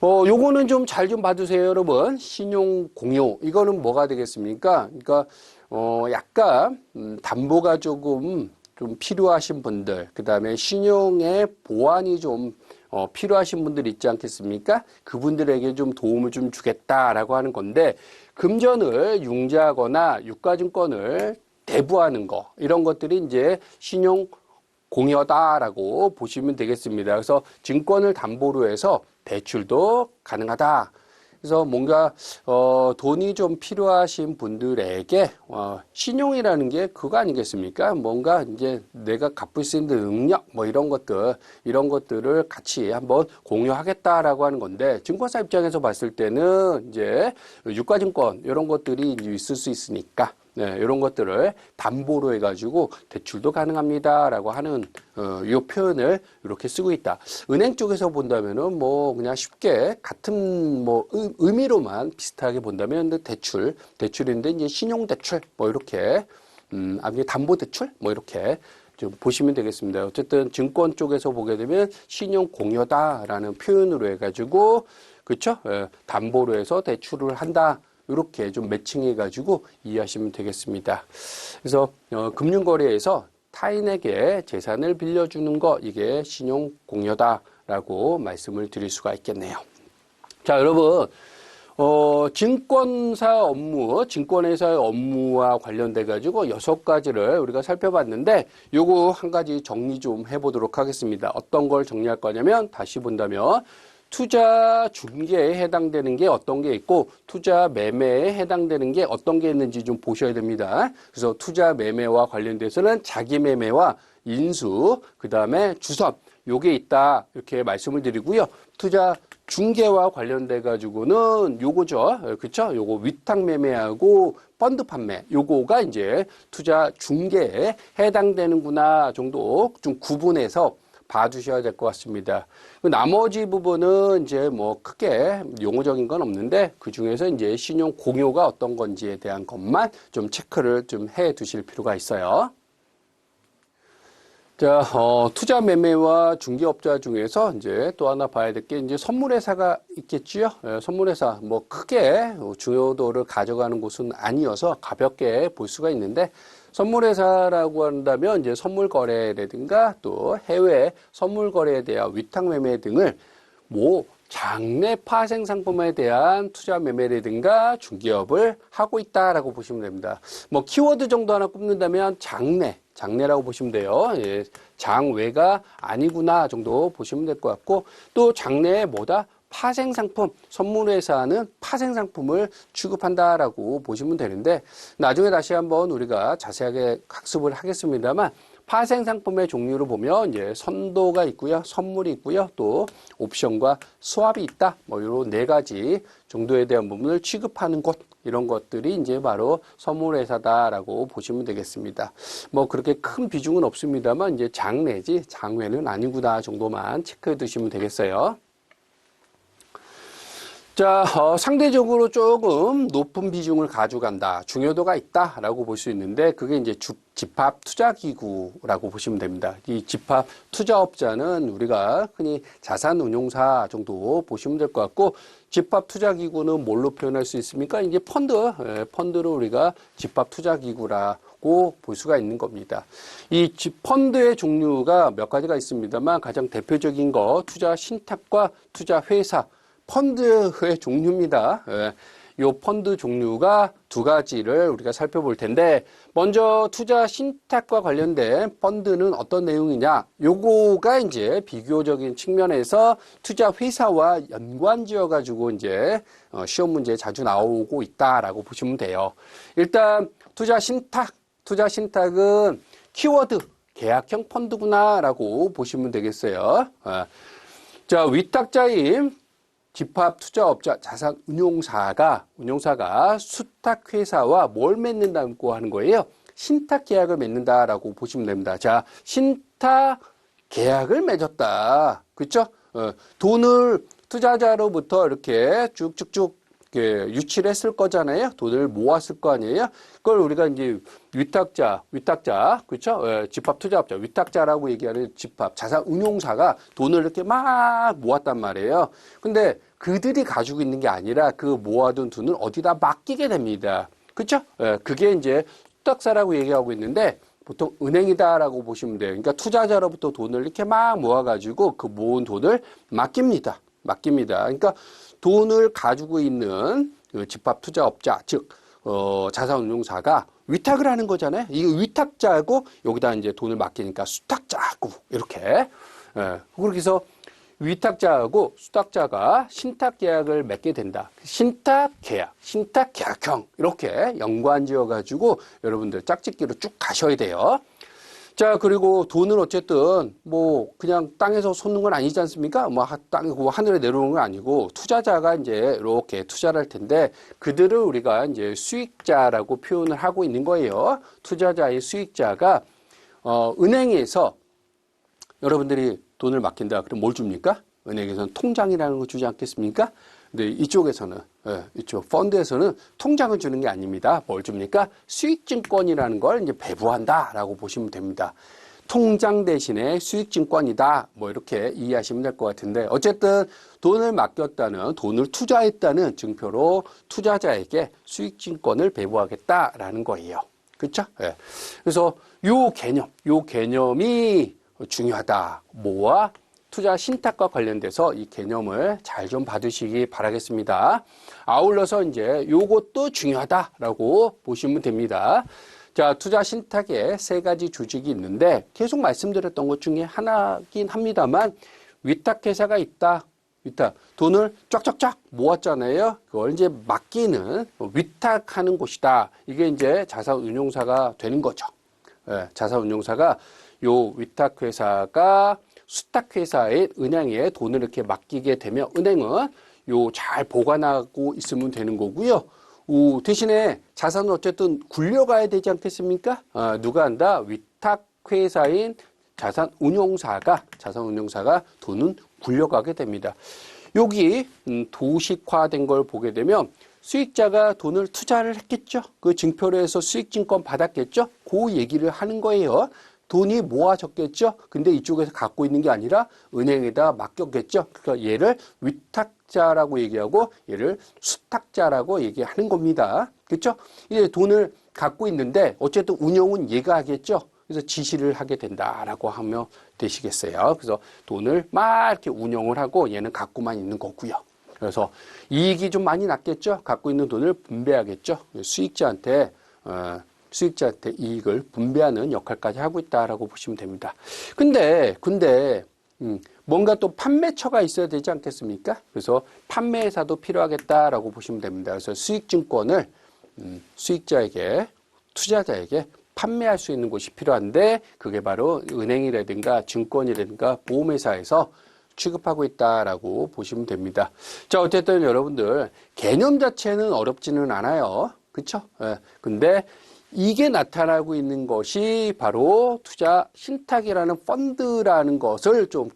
요거는 좀 잘 좀 봐주세요, 여러분. 신용 공여 이거는 뭐가 되겠습니까? 그러니까 약간 담보가 좀 필요하신 분들, 그 다음에 신용의 보완이 좀 필요하신 분들 있지 않겠습니까? 그분들에게 좀 도움을 좀 주겠다라고 하는 건데, 금전을 융자하거나 유가증권을 대부하는 거, 이런 것들이 이제 신용 공여다라고 보시면 되겠습니다. 그래서 증권을 담보로 해서 대출도 가능하다. 그래서 뭔가 돈이 좀 필요하신 분들에게 신용이라는 게 그거 아니겠습니까? 뭔가 이제 내가 갚을 수 있는 능력 뭐 이런 것들을 같이 한번 공유하겠다라고 하는 건데, 증권사 입장에서 봤을 때는 이제 유가증권 이런 것들이 이제 있을 수 있으니까 네, 이런 것들을 담보로 해가지고 대출도 가능합니다라고 하는 이 표현을 이렇게 쓰고 있다. 은행 쪽에서 본다면은 뭐 그냥 쉽게 같은 뭐 의미로만 비슷하게 본다면 대출인데 이제 신용대출 뭐 이렇게 아니 담보대출 뭐 이렇게 좀 보시면 되겠습니다. 어쨌든 증권 쪽에서 보게 되면 신용공여다라는 표현으로 해가지고 그렇죠? 담보로 해서 대출을 한다. 이렇게 좀 매칭해가지고 이해하시면 되겠습니다. 그래서 금융거래에서 타인에게 재산을 빌려주는 거 이게 신용공여다라고 말씀을 드릴 수가 있겠네요. 자, 여러분 증권사 업무, 증권회사의 업무와 관련돼 가지고 6가지를 우리가 살펴봤는데 요거 한 가지 정리 좀 해보도록 하겠습니다. 어떤 걸 정리할 거냐면 다시 본다면 투자 중개에 해당되는 게 어떤 게 있고 투자 매매에 해당되는 게 어떤 게 있는지 좀 보셔야 됩니다. 그래서 투자 매매와 관련돼서는 자기 매매와 인수, 그 다음에 주선 요게 있다 이렇게 말씀을 드리고요. 투자 중개와 관련돼 가지고는 요거죠. 그쵸? 요거 위탁 매매하고 펀드 판매 요거가 이제 투자 중개에 해당되는구나 정도 좀 구분해서 봐주셔야 될 것 같습니다. 나머지 부분은 이제 뭐 크게 용어적인 건 없는데 그 중에서 이제 신용 공여가 어떤 건지에 대한 것만 좀 체크를 좀 해 두실 필요가 있어요. 자, 투자 매매와 중개업자 중에서 이제 또 하나 봐야 될 게 이제 선물회사가 있겠지요. 선물회사 뭐 크게 중요도를 가져가는 곳은 아니어서 가볍게 볼 수가 있는데 선물회사라고 한다면 이제 선물 거래라든가 또 해외 선물 거래에 대한 위탁 매매 등을 뭐 장내 파생 상품에 대한 투자 매매라든가 중개업을 하고 있다라고 보시면 됩니다. 뭐 키워드 정도 하나 꼽는다면 장내라고 보시면 돼요. 예, 장외가 아니구나 정도 보시면 될 것 같고 또 장내에 뭐다? 파생 상품, 선물회사는 파생 상품을 취급한다라고 보시면 되는데 나중에 다시 한번 우리가 자세하게 학습을 하겠습니다만 파생 상품의 종류를 보면 이제 선도가 있고요, 선물이 있고요, 또 옵션과 스왑이 있다. 뭐 이런 4가지 정도에 대한 부분을 취급하는 곳 이런 것들이 이제 바로 선물회사다라고 보시면 되겠습니다. 뭐 그렇게 큰 비중은 없습니다만 이제 장내지 장외는 아니구나 정도만 체크해 두시면 되겠어요. 자, 상대적으로 조금 높은 비중을 가져간다. 중요도가 있다라고 볼 수 있는데 그게 이제 집합 투자기구라고 보시면 됩니다. 이 집합 투자업자는 우리가 흔히 자산운용사 정도 보시면 될 것 같고 집합 투자기구는 뭘로 표현할 수 있습니까? 이제 펀드를 우리가 집합 투자기구라고 볼 수가 있는 겁니다. 이 펀드의 종류가 몇 가지가 있습니다만 가장 대표적인 거 투자 신탁과 투자 회사 펀드의 종류입니다. 이 펀드 종류가 2가지를 우리가 살펴볼 텐데 먼저 투자 신탁과 관련된 펀드는 어떤 내용이냐 요거가 이제 비교적인 측면에서 투자 회사와 연관지어 가지고 이제 시험 문제에 자주 나오고 있다라고 보시면 돼요. 일단 투자 신탁은 키워드 계약형 펀드구나라고 보시면 되겠어요. 자, 위탁자인 집합 투자업자 자산운용사가 수탁회사와 뭘 맺는다고 하는 거예요? 신탁 계약을 맺는다라고 보시면 됩니다. 자, 신탁 계약을 맺었다. 그렇죠? 돈을 투자자로부터 이렇게 쭉쭉쭉 유치를 했을 거잖아요. 돈을 모았을 거 아니에요. 그걸 우리가 이제 위탁자, 그렇죠? 예, 집합투자업자, 위탁자라고 얘기하는 집합, 자산운용사가 돈을 이렇게 막 모았단 말이에요. 근데 그들이 가지고 있는 게 아니라 그 모아둔 돈을 어디다 맡기게 됩니다. 그렇죠? 예, 그게 이제 투탁사라고 얘기하고 있는데 보통 은행이다라고 보시면 돼요. 그러니까 투자자로부터 돈을 이렇게 막 모아가지고 그 모은 돈을 맡깁니다. 그러니까 돈을 가지고 있는 그 집합투자업자, 즉 자산운용사가 위탁을 하는 거잖아요. 이 위탁자고 여기다 이제 돈을 맡기니까 수탁자고 이렇게. 예, 그렇게 해서 위탁자하고 수탁자가 신탁계약을 맺게 된다. 신탁계약, 신탁계약형 이렇게 연관지어가지고 여러분들 짝짓기로 쭉 가셔야 돼요. 자, 그리고 돈은 어쨌든 뭐 그냥 땅에서 솟는 건 아니지 않습니까? 뭐 땅에 하늘에 내려오는 건 아니고 투자자가 이제 이렇게 투자를 할 텐데 그들을 우리가 이제 수익자라고 표현을 하고 있는 거예요. 투자자의 수익자가 은행에서 여러분들이 돈을 맡긴다. 그럼 뭘 줍니까? 은행에서는 통장이라는 거 주지 않겠습니까? 근데 이쪽에서는, 이쪽 펀드에서는 통장을 주는 게 아닙니다. 뭘 줍니까? 수익증권이라는 걸 이제 배부한다라고 보시면 됩니다. 통장 대신에 수익증권이다. 뭐 이렇게 이해하시면 될 것 같은데 어쨌든 돈을 맡겼다는, 돈을 투자했다는 증표로 투자자에게 수익증권을 배부하겠다라는 거예요. 그렇죠? 예. 그래서 요 개념이 중요하다. 뭐와 투자 신탁과 관련돼서 이 개념을 잘 좀 받으시기 바라겠습니다. 아울러서 이제 요것도 중요하다라고 보시면 됩니다. 자, 투자 신탁에 세 가지 조직이 있는데 계속 말씀드렸던 것 중에 하나긴 합니다만 위탁회사가 있다. 위탁. 돈을 쫙쫙쫙 모았잖아요. 그걸 이제 맡기는, 위탁하는 곳이다. 이게 이제 자산운용사가 되는 거죠. 예, 자산운용사가 요 위탁회사가 수탁회사의 은행에 돈을 이렇게 맡기게 되면 은행은 요 잘 보관하고 있으면 되는 거고요. 대신에 자산은 어쨌든 굴려가야 되지 않겠습니까? 누가 한다? 위탁회사인 자산운용사가 돈은 굴려가게 됩니다. 여기 도식화된 걸 보게 되면 수익자가 돈을 투자를 했겠죠. 그 증표를 해서 수익증권 받았겠죠. 그 얘기를 하는 거예요. 돈이 모아졌겠죠. 근데 이쪽에서 갖고 있는 게 아니라 은행에다 맡겼겠죠. 그러니까 얘를 위탁자라고 얘기하고 얘를 수탁자라고 얘기하는 겁니다. 그렇죠? 이제 돈을 갖고 있는데 어쨌든 운영은 얘가 하겠죠. 그래서 지시를 하게 된다라고 하면 되시겠어요. 그래서 돈을 막 이렇게 운영을 하고 얘는 갖고만 있는 거고요. 그래서 이익이 좀 많이 났겠죠. 갖고 있는 돈을 분배하겠죠. 수익자한테 이익을 분배하는 역할까지 하고 있다라고 보시면 됩니다. 근데 뭔가 또 판매처가 있어야 되지 않겠습니까? 그래서 판매회사도 필요하겠다라고 보시면 됩니다. 그래서 수익증권을 수익자에게, 투자자에게 판매할 수 있는 곳이 필요한데 그게 바로 은행이라든가 증권이라든가 보험회사에서 취급하고 있다라고 보시면 됩니다. 자, 어쨌든 여러분들 개념 자체는 어렵지는 않아요. 그렇죠? 근데 이게 나타나고 있는 것이 바로 투자 신탁이라는 펀드라는 것을 좀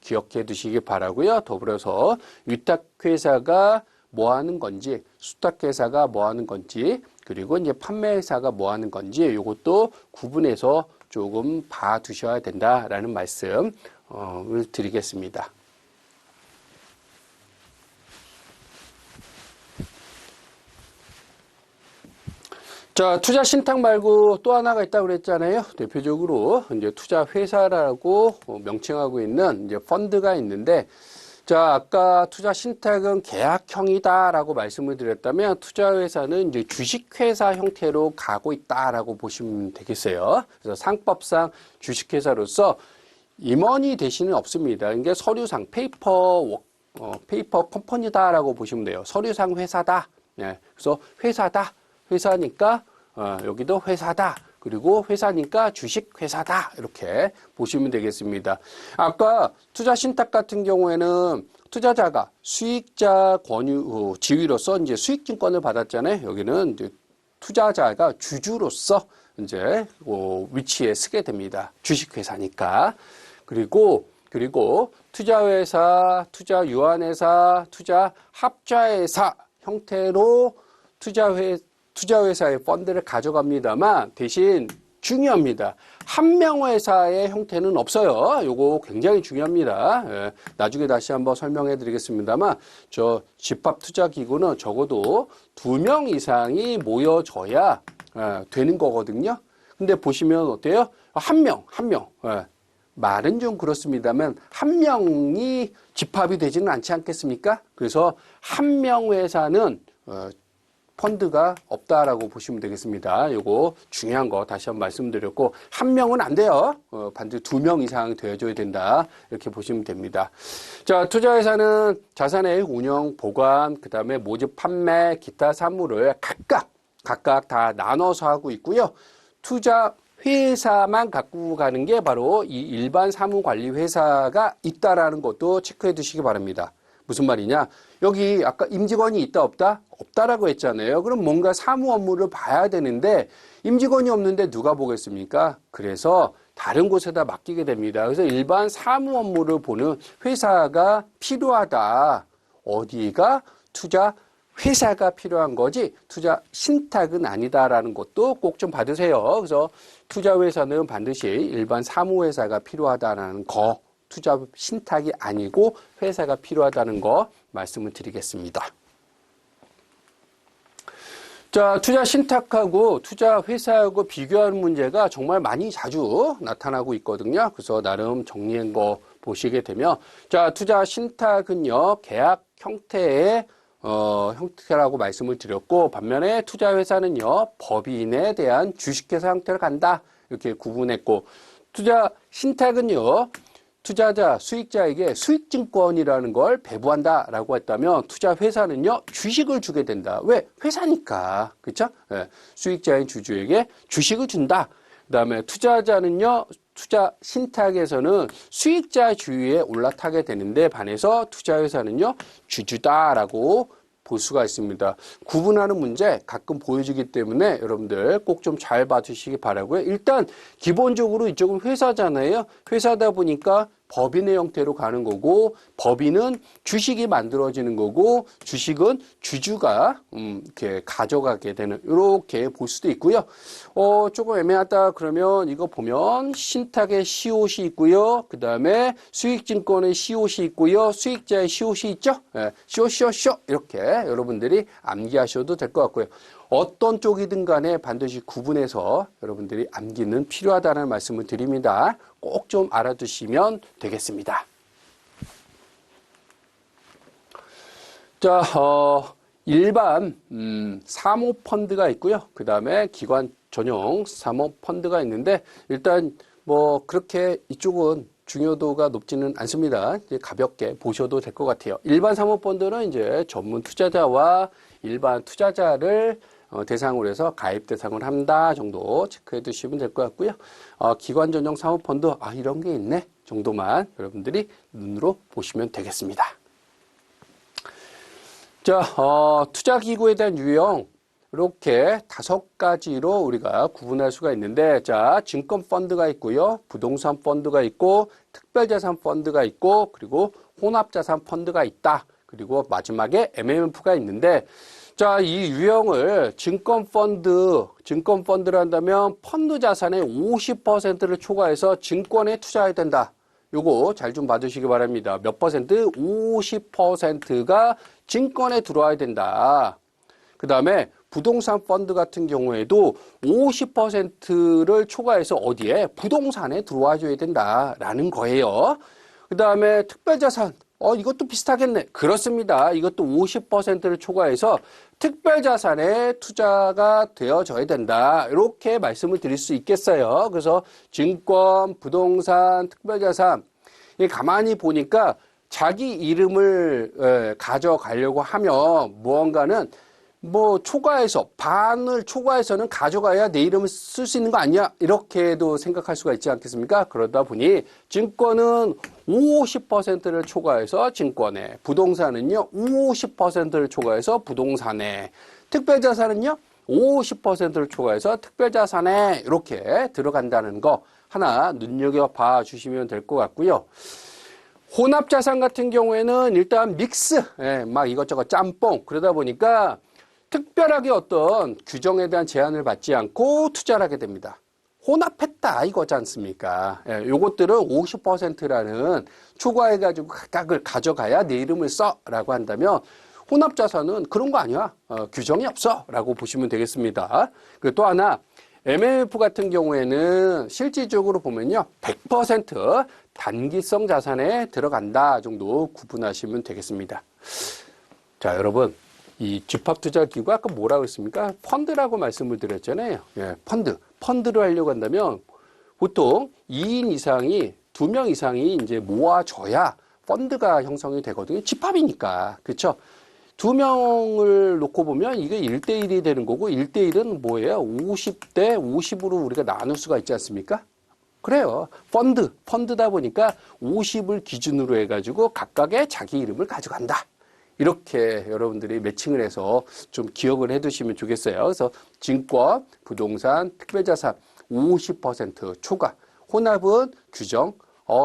기억해 두시기 바라고요. 더불어서 위탁회사가 뭐 하는 건지, 수탁회사가 뭐 하는 건지, 그리고 이제 판매회사가 뭐 하는 건지 이것도 구분해서 조금 봐 두셔야 된다라는 말씀을 드리겠습니다. 자, 투자 신탁 말고 또 하나가 있다고 그랬잖아요. 대표적으로 이제 투자 회사라고 명칭하고 있는 이제 펀드가 있는데, 자, 아까 투자 신탁은 계약형이다라고 말씀을 드렸다면 투자 회사는 이제 주식회사 형태로 가고 있다라고 보시면 되겠어요. 그래서 상법상 주식회사로서 임원이 대신은 없습니다. 그러니까 서류상 페이퍼 컴퍼니다라고 보시면 돼요. 서류상 회사다. 네, 그래서 회사다. 회사니까 여기도 회사다. 그리고 회사니까 주식회사다. 이렇게 보시면 되겠습니다. 아까 투자 신탁 같은 경우에는 투자자가 수익자 권유 지위로서 이제 수익증권을 받았잖아요. 여기는 이제 투자자가 주주로서 이제 위치에 서게 됩니다. 주식회사니까. 그리고 그리고 투자회사, 투자유한회사, 투자합자회사 형태로 투자회사의 펀드를 가져갑니다만 대신 중요합니다. 한명회사의 형태는 없어요. 요거 굉장히 중요합니다. 예, 나중에 다시 한번 설명해 드리겠습니다만 저 집합투자기구는 적어도 2명 이상이 모여져야 되는 거거든요. 근데 보시면 어때요? 한 명. 예, 말은 좀 그렇습니다만 한 명이 집합이 되지는 않지 않겠습니까? 그래서 한명회사는 펀드가 없다라고 보시면 되겠습니다. 요거 중요한 거 다시 한번 말씀드렸고 한 명은 안 돼요. 반드시 2명 이상 되어줘야 된다. 이렇게 보시면 됩니다. 자, 투자회사는 자산의 운영, 보관, 그 다음에 모집, 판매, 기타 사무를 각각 다 나눠서 하고 있고요. 투자 회사만 갖고 가는 게 바로 이 일반 사무관리회사가 있다라는 것도 체크해 두시기 바랍니다. 무슨 말이냐? 여기 아까 임직원이 있다 없다? 없다라고 했잖아요. 그럼 뭔가 사무 업무를 봐야 되는데 임직원이 없는데 누가 보겠습니까? 그래서 다른 곳에다 맡기게 됩니다. 그래서 일반 사무 업무를 보는 회사가 필요하다. 어디가? 투자 회사가 필요한 거지 투자 신탁은 아니다라는 것도 꼭 좀 받으세요. 그래서 투자 회사는 반드시 일반 사무 회사가 필요하다는 거, 투자 신탁이 아니고 회사가 필요하다는 거 말씀을 드리겠습니다. 자, 투자 신탁하고 투자 회사하고 비교하는 문제가 정말 많이 자주 나타나고 있거든요. 그래서 나름 정리한 거 보시게 되면 자, 투자 신탁은요, 계약 형태의 형태라고 말씀을 드렸고 반면에 투자회사는요 법인에 대한 주식회사 형태를 간다 이렇게 구분했고 투자 신탁은요 투자자 수익자에게 수익증권이라는 걸 배부한다라고 했다면 투자회사는요 주식을 주게 된다. 왜? 회사니까. 그렇죠? 네. 수익자인 주주에게 주식을 준다. 그다음에 투자자는요 투자 신탁에서는 수익자 주위에 올라타게 되는데 반해서 투자회사는요 주주다라고 볼 수가 있습니다. 구분하는 문제 가끔 보여지기 때문에 여러분들 꼭 좀 잘 봐주시기 바라고요. 일단 기본적으로 이쪽은 회사잖아요. 회사다 보니까 법인의 형태로 가는 거고 법인은 주식이 만들어지는 거고 주식은 주주가 이렇게 가져가게 되는 이렇게 볼 수도 있고요. 조금 애매하다 그러면 이거 보면 신탁의 시옷이 있고요. 그 다음에 수익증권의 시옷이 있고요. 수익자의 시옷이 있죠. 네, 시옷 이렇게 여러분들이 암기하셔도 될 것 같고요. 어떤 쪽이든 간에 반드시 구분해서 여러분들이 암기는 필요하다는 말씀을 드립니다. 꼭 좀 알아두시면 되겠습니다. 자, 일반 사모펀드가 있고요. 그 다음에 기관 전용 사모펀드가 있는데 일단 뭐 그렇게 이쪽은 중요도가 높지는 않습니다. 이제 가볍게 보셔도 될 것 같아요. 일반 사모펀드는 이제 전문 투자자와 일반 투자자를 대상으로 해서 가입 대상을 한다 정도 체크해 두시면 될 것 같고요. 기관 전용 사모펀드 이런 게 있네 정도만 여러분들이 눈으로 보시면 되겠습니다. 자, 투자기구에 대한 유형 이렇게 5가지로 우리가 구분할 수가 있는데 자, 증권펀드가 있고요. 부동산 펀드가 있고 특별자산 펀드가 있고 그리고 혼합자산 펀드가 있다. 그리고 마지막에 MMF가 있는데 자, 이 유형을 증권펀드를 한다면 펀드 자산의 50%를 초과해서 증권에 투자해야 된다. 요거 잘 좀 봐주시기 바랍니다. 몇 퍼센트? 50%가 증권에 들어와야 된다. 그 다음에 부동산 펀드 같은 경우에도 50%를 초과해서 어디에? 부동산에 들어와 줘야 된다라는 거예요. 그 다음에 특별자산. 이것도 비슷하겠네. 그렇습니다. 이것도 50%를 초과해서 특별자산에 투자가 되어져야 된다. 이렇게 말씀을 드릴 수 있겠어요. 그래서 증권, 부동산, 특별자산. 가만히 보니까 자기 이름을 가져가려고 하면 무언가는 반을 초과해서는 가져가야 내 이름을 쓸 수 있는 거 아니야? 이렇게도 생각할 수가 있지 않겠습니까? 그러다 보니 증권은 50%를 초과해서 증권에, 부동산은요, 50%를 초과해서 부동산에, 특별자산은요, 50%를 초과해서 특별자산에 이렇게 들어간다는 거 하나 눈여겨봐 주시면 될 것 같고요. 혼합자산 같은 경우에는 일단 믹스, 막 이것저것 짬뽕, 그러다 보니까 특별하게 어떤 규정에 대한 제한을 받지 않고 투자를 하게 됩니다. 혼합했다 이거지 않습니까? 요것들은 50%라는 초과해가지고 각각을 가져가야 내 이름을 써라고 한다면 혼합자산은 그런 거 아니야. 규정이 없어 라고 보시면 되겠습니다. 그리고 또 하나 MMF 같은 경우에는 실질적으로 보면요 100% 단기성 자산에 들어간다 정도 구분하시면 되겠습니다. 자, 여러분 이 집합투자기구 아까 뭐라고 했습니까? 펀드라고 말씀을 드렸잖아요. 펀드를 하려고 한다면 보통 2인 이상이 2명 이상이 이제 모아져야 펀드가 형성이 되거든요. 집합이니까. 그렇죠? 2명을 놓고 보면 이게 1대1이 되는 거고 1대1은 뭐예요? 50대 50으로 우리가 나눌 수가 있지 않습니까? 그래요. 펀드다 보니까 50을 기준으로 해가지고 각각의 자기 이름을 가져간다. 이렇게 여러분들이 매칭을 해서 좀 기억을 해 두시면 좋겠어요. 그래서 증권, 부동산, 특별자산 50% 초과. 혼합은 규정,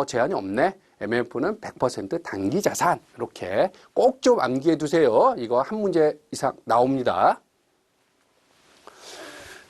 제한이 없네. MMF는 100% 단기자산. 이렇게 꼭 좀 암기해 두세요. 이거 한 문제 이상 나옵니다.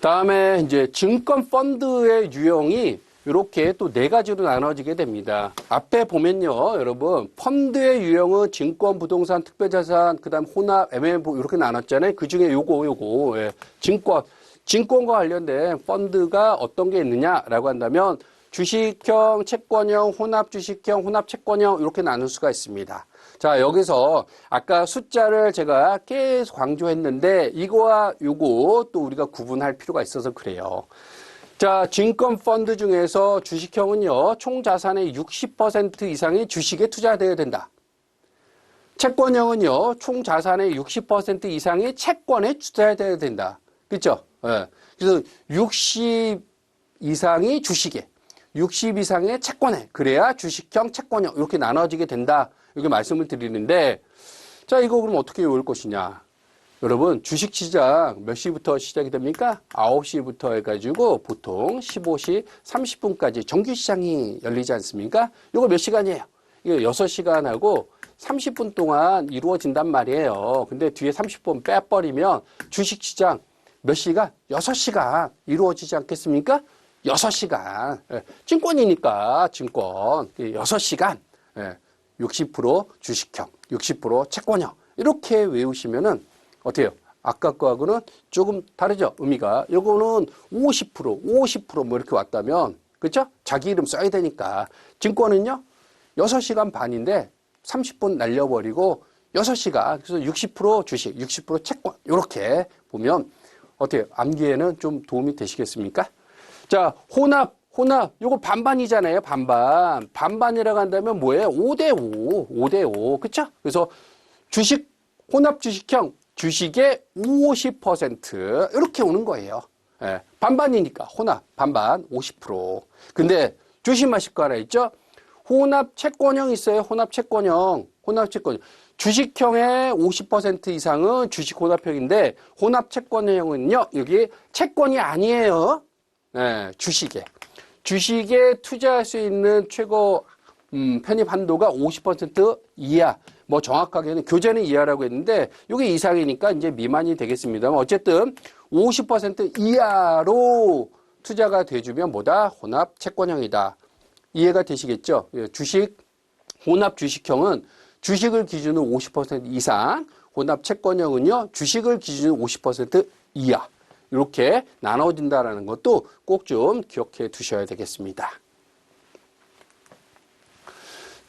다음에 이제 증권 펀드의 유형이 이렇게 또 4가지로 나눠지게 됩니다. 앞에 보면요, 여러분, 펀드의 유형은 증권, 부동산, 특별자산, 그 다음 혼합, MMF 이렇게 나눴잖아요. 그 중에 요거, 예. 증권과 관련된 펀드가 어떤 게 있느냐라고 한다면 주식형, 채권형, 혼합 주식형, 혼합 채권형 이렇게 나눌 수가 있습니다. 자, 여기서 아까 숫자를 제가 계속 강조했는데 이거와 요거 또 우리가 구분할 필요가 있어서 그래요. 자, 증권 펀드 중에서 주식형은요, 총 자산의 60% 이상이 주식에 투자되어야 된다. 채권형은요, 총 자산의 60% 이상이 채권에 투자되어야 된다. 그렇죠? 예. 그래서 60 이상이 주식에, 60 이상의 채권에, 그래야 주식형, 채권형 이렇게 나눠지게 된다. 이렇게 말씀을 드리는데, 자, 이거 그럼 어떻게 외울 것이냐? 여러분, 주식시장 몇 시부터 시작이 됩니까? 9시부터 해가지고 보통 15시 30분까지 정규시장이 열리지 않습니까? 이거 몇 시간이에요? 이거 6시간하고 30분 동안 이루어진단 말이에요. 근데 뒤에 30분 빼버리면 주식시장 몇 시간? 6시간 이루어지지 않겠습니까? 6시간. 증권이니까 증권 6시간. 60% 주식형, 60% 채권형. 이렇게 외우시면은 어때요? 아까 거하고는 조금 다르죠? 의미가. 요거는 50% 뭐 이렇게 왔다면, 그렇죠? 자기 이름 써야 되니까. 증권은요, 6시간 반인데 30분 날려버리고 6시간. 그래서 60% 주식, 60% 채권. 이렇게 보면 어때요? 암기에는 좀 도움이 되시겠습니까? 자, 혼합. 요거 반반이잖아요. 반반이라고 한다면 뭐예요? 5대5. 그쵸? 그래서 혼합 주식형, 주식의 50% 이렇게 오는 거예요. 예, 반반이니까 혼합, 반반 50%. 근데 조심하실 거 하나 있죠? 혼합 채권형 있어요. 혼합 채권형. 주식형의 50% 이상은 주식 혼합형인데 혼합 채권형은요. 여기 채권이 아니에요. 예, 주식에 투자할 수 있는 최고 편입 한도가 50% 이하. 뭐 정확하게는 교재는 이하라고 했는데 이게 이상이니까 이제 미만이 되겠습니다만 어쨌든 50% 이하로 투자가 돼주면 뭐다? 혼합 채권형이다. 이해가 되시겠죠? 혼합 주식형은 주식을 기준으로 50% 이상, 혼합 채권형은요 주식을 기준으로 50% 이하. 이렇게 나눠진다라는 것도 꼭 좀 기억해 두셔야 되겠습니다.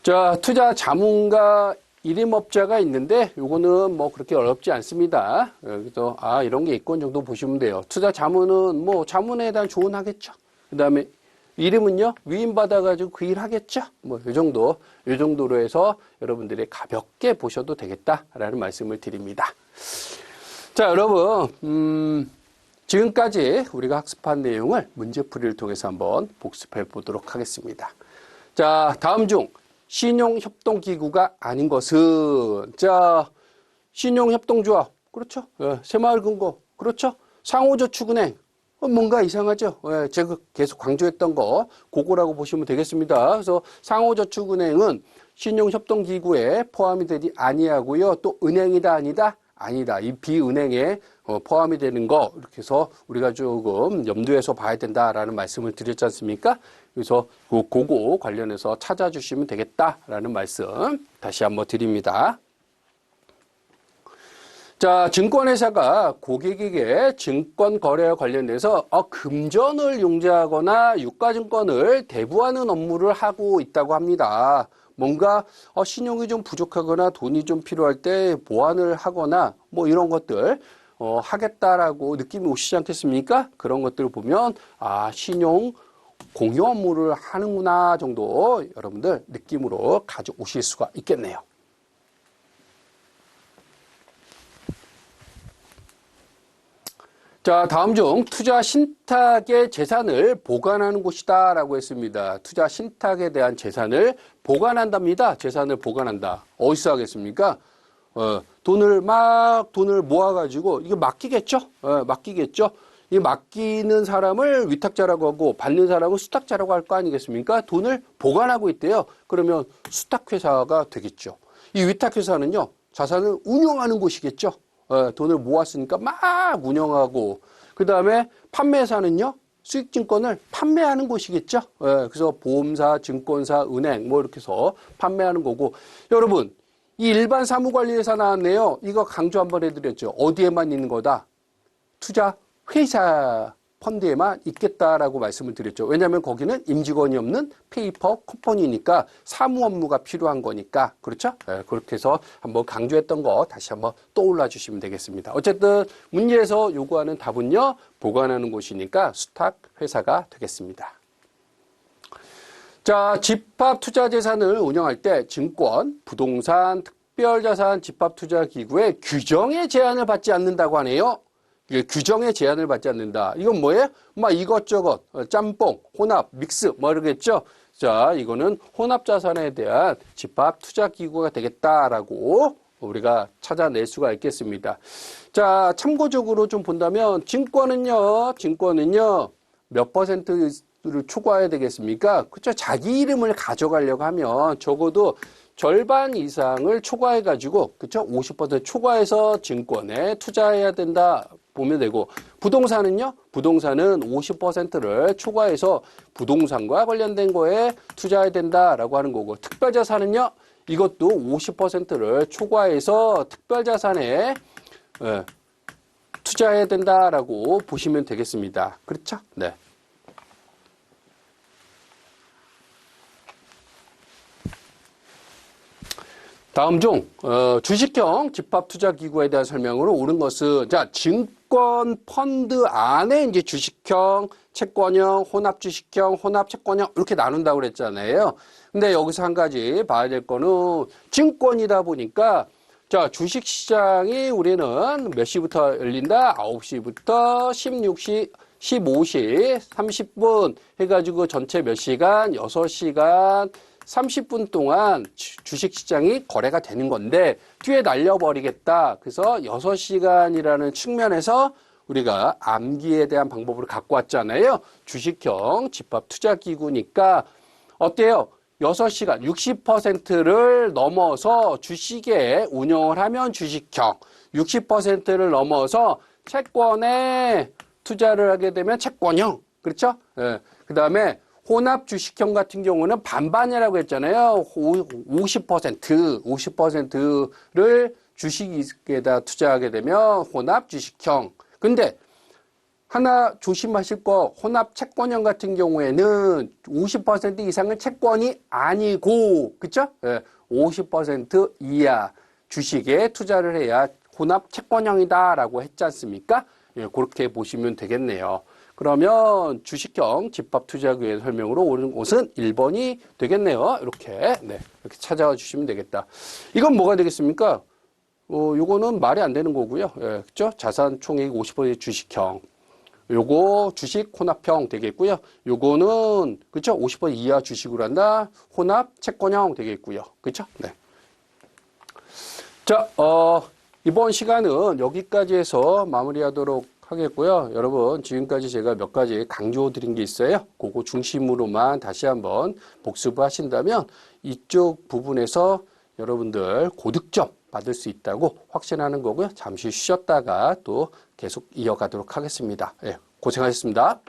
자, 투자 자문가 일임업자가 있는데 요거는 뭐 그렇게 어렵지 않습니다. 그래서 이런 게 있건 정도 보시면 돼요. 투자 자문은 뭐 자문에 대한 조언하겠죠. 그다음에 이름은요 위임받아가지고 그 일 하겠죠. 뭐 요 정도로 해서 여러분들이 가볍게 보셔도 되겠다라는 말씀을 드립니다. 자, 여러분 지금까지 우리가 학습한 내용을 문제풀이를 통해서 한번 복습해 보도록 하겠습니다. 자, 다음 중 신용협동기구가 아닌 것은, 자, 신용협동조합, 그렇죠? 새마을금고, 그렇죠? 상호저축은행, 뭔가 이상하죠? 예, 제가 계속 강조했던 거, 그거라고 보시면 되겠습니다. 그래서 상호저축은행은 신용협동기구에 포함이 되지 아니하고요. 또 은행이다, 아니다? 아니다. 이 비은행에 포함이 되는 거, 이렇게 해서 우리가 조금 염두에서 봐야 된다라는 말씀을 드렸지 않습니까? 그래서 그거 관련해서 찾아주시면 되겠다라는 말씀 다시 한번 드립니다. 자, 증권회사가 고객에게 증권 거래와 관련돼서 금전을 융자하거나 유가증권을 대부하는 업무를 하고 있다고 합니다. 뭔가 신용이 좀 부족하거나 돈이 좀 필요할 때 보완을 하거나 뭐 이런 것들 하겠다라고 느낌이 오시지 않겠습니까? 그런 것들을 보면 신용 공유 업무를 하는구나 정도 여러분들 느낌으로 가져오실 수가 있겠네요. 자, 다음 중 투자 신탁의 재산을 보관하는 곳이다 라고 했습니다. 투자 신탁에 대한 재산을 보관한답니다. 재산을 보관한다. 어디서 하겠습니까? 돈을 모아가지고, 이거 맡기겠죠? 맡기겠죠? 이 맡기는 사람을 위탁자라고 하고, 받는 사람은 수탁자라고 할 거 아니겠습니까? 돈을 보관하고 있대요. 그러면 수탁회사가 되겠죠. 이 위탁회사는요, 자산을 운용하는 곳이겠죠? 돈을 모았으니까 막 운영하고, 그 다음에 판매사는요, 수익증권을 판매하는 곳이겠죠. 그래서 보험사, 증권사, 은행 뭐 이렇게 해서 판매하는 거고. 여러분, 이 일반 사무관리회사 나왔네요. 이거 강조 한번 해드렸죠. 어디에만 있는 거다? 투자 회사 펀드에만 있겠다라고 말씀을 드렸죠. 왜냐하면 거기는 임직원이 없는 페이퍼 컴퍼니니까 사무 업무가 필요한 거니까. 그렇죠? 그렇게 해서 한번 강조했던 거 다시 한번 떠올라 주시면 되겠습니다. 어쨌든 문제에서 요구하는 답은요, 보관하는 곳이니까 수탁 회사가 되겠습니다. 자, 집합투자재산을 운영할 때 증권, 부동산, 특별자산 집합투자기구의 규정에 제한을 받지 않는다고 하네요. 규정에 제한을 받지 않는다. 이건 뭐예요? 막 이것저것, 짬뽕, 혼합, 믹스, 뭐 이러겠죠? 자, 이거는 혼합자산에 대한 집합투자기구가 되겠다라고 우리가 찾아낼 수가 있겠습니다. 자, 참고적으로 좀 본다면, 증권은요, 몇 퍼센트를 초과해야 되겠습니까? 그렇죠? 자기 이름을 가져가려고 하면 적어도 절반 이상을 초과해가지고, 그쵸? 50% 초과해서 증권에 투자해야 된다 보면 되고, 부동산은요? 부동산은 50%를 초과해서 부동산과 관련된 거에 투자해야 된다라고 하는 거고, 특별자산은요? 이것도 50%를 초과해서 특별자산에 투자해야 된다라고 보시면 되겠습니다. 그렇죠? 네. 다음 중 주식형 집합투자기구에 대한 설명으로 옳은 것은, 자, 증권 펀드 안에 이제 주식형, 채권형, 혼합주식형, 혼합채권형 이렇게 나눈다고 그랬잖아요. 근데 여기서 한 가지 봐야 될 거는 증권이다 보니까, 자, 주식시장이 우리는 몇 시부터 열린다? 9시부터 16시, 15시 30분 해가지고 전체 몇 시간? 6시간 30분 동안 주식시장이 거래가 되는 건데, 뒤에 날려버리겠다. 그래서 6시간이라는 측면에서 우리가 암기에 대한 방법을 갖고 왔잖아요. 주식형 집합투자기구니까 어때요? 6시간 60%를 넘어서 주식에 운영을 하면 주식형, 60%를 넘어서 채권에 투자를 하게 되면 채권형. 그렇죠? 그 다음에 혼합 주식형 같은 경우는 반반이라고 했잖아요. 50%를 주식에다 투자하게 되면 혼합 주식형. 근데 하나 조심하실 거, 혼합 채권형 같은 경우에는 50% 이상은 채권이 아니고, 그쵸? 50% 이하 주식에 투자를 해야 혼합 채권형이다라고 했지 않습니까? 그렇게 보시면 되겠네요. 그러면 주식형 집합투자기구의 설명으로 옳은 곳은 1번이 되겠네요. 이렇게 찾아와 주시면 되겠다. 이건 뭐가 되겠습니까? 요거는 말이 안 되는 거고요. 그죠? 자산 총액 50% 주식형. 요거 주식 혼합형 되겠고요. 요거는, 그쵸? 50% 이하 주식으로 한다. 혼합 채권형 되겠고요. 그쵸? 네. 자, 이번 시간은 여기까지 해서 마무리하도록 하겠고요. 여러분, 지금까지 제가 몇 가지 강조 드린 게 있어요. 그거 중심으로만 다시 한번 복습을 하신다면 이쪽 부분에서 여러분들 고득점 받을 수 있다고 확신하는 거고요. 잠시 쉬었다가 또 계속 이어가도록 하겠습니다. 예, 고생하셨습니다.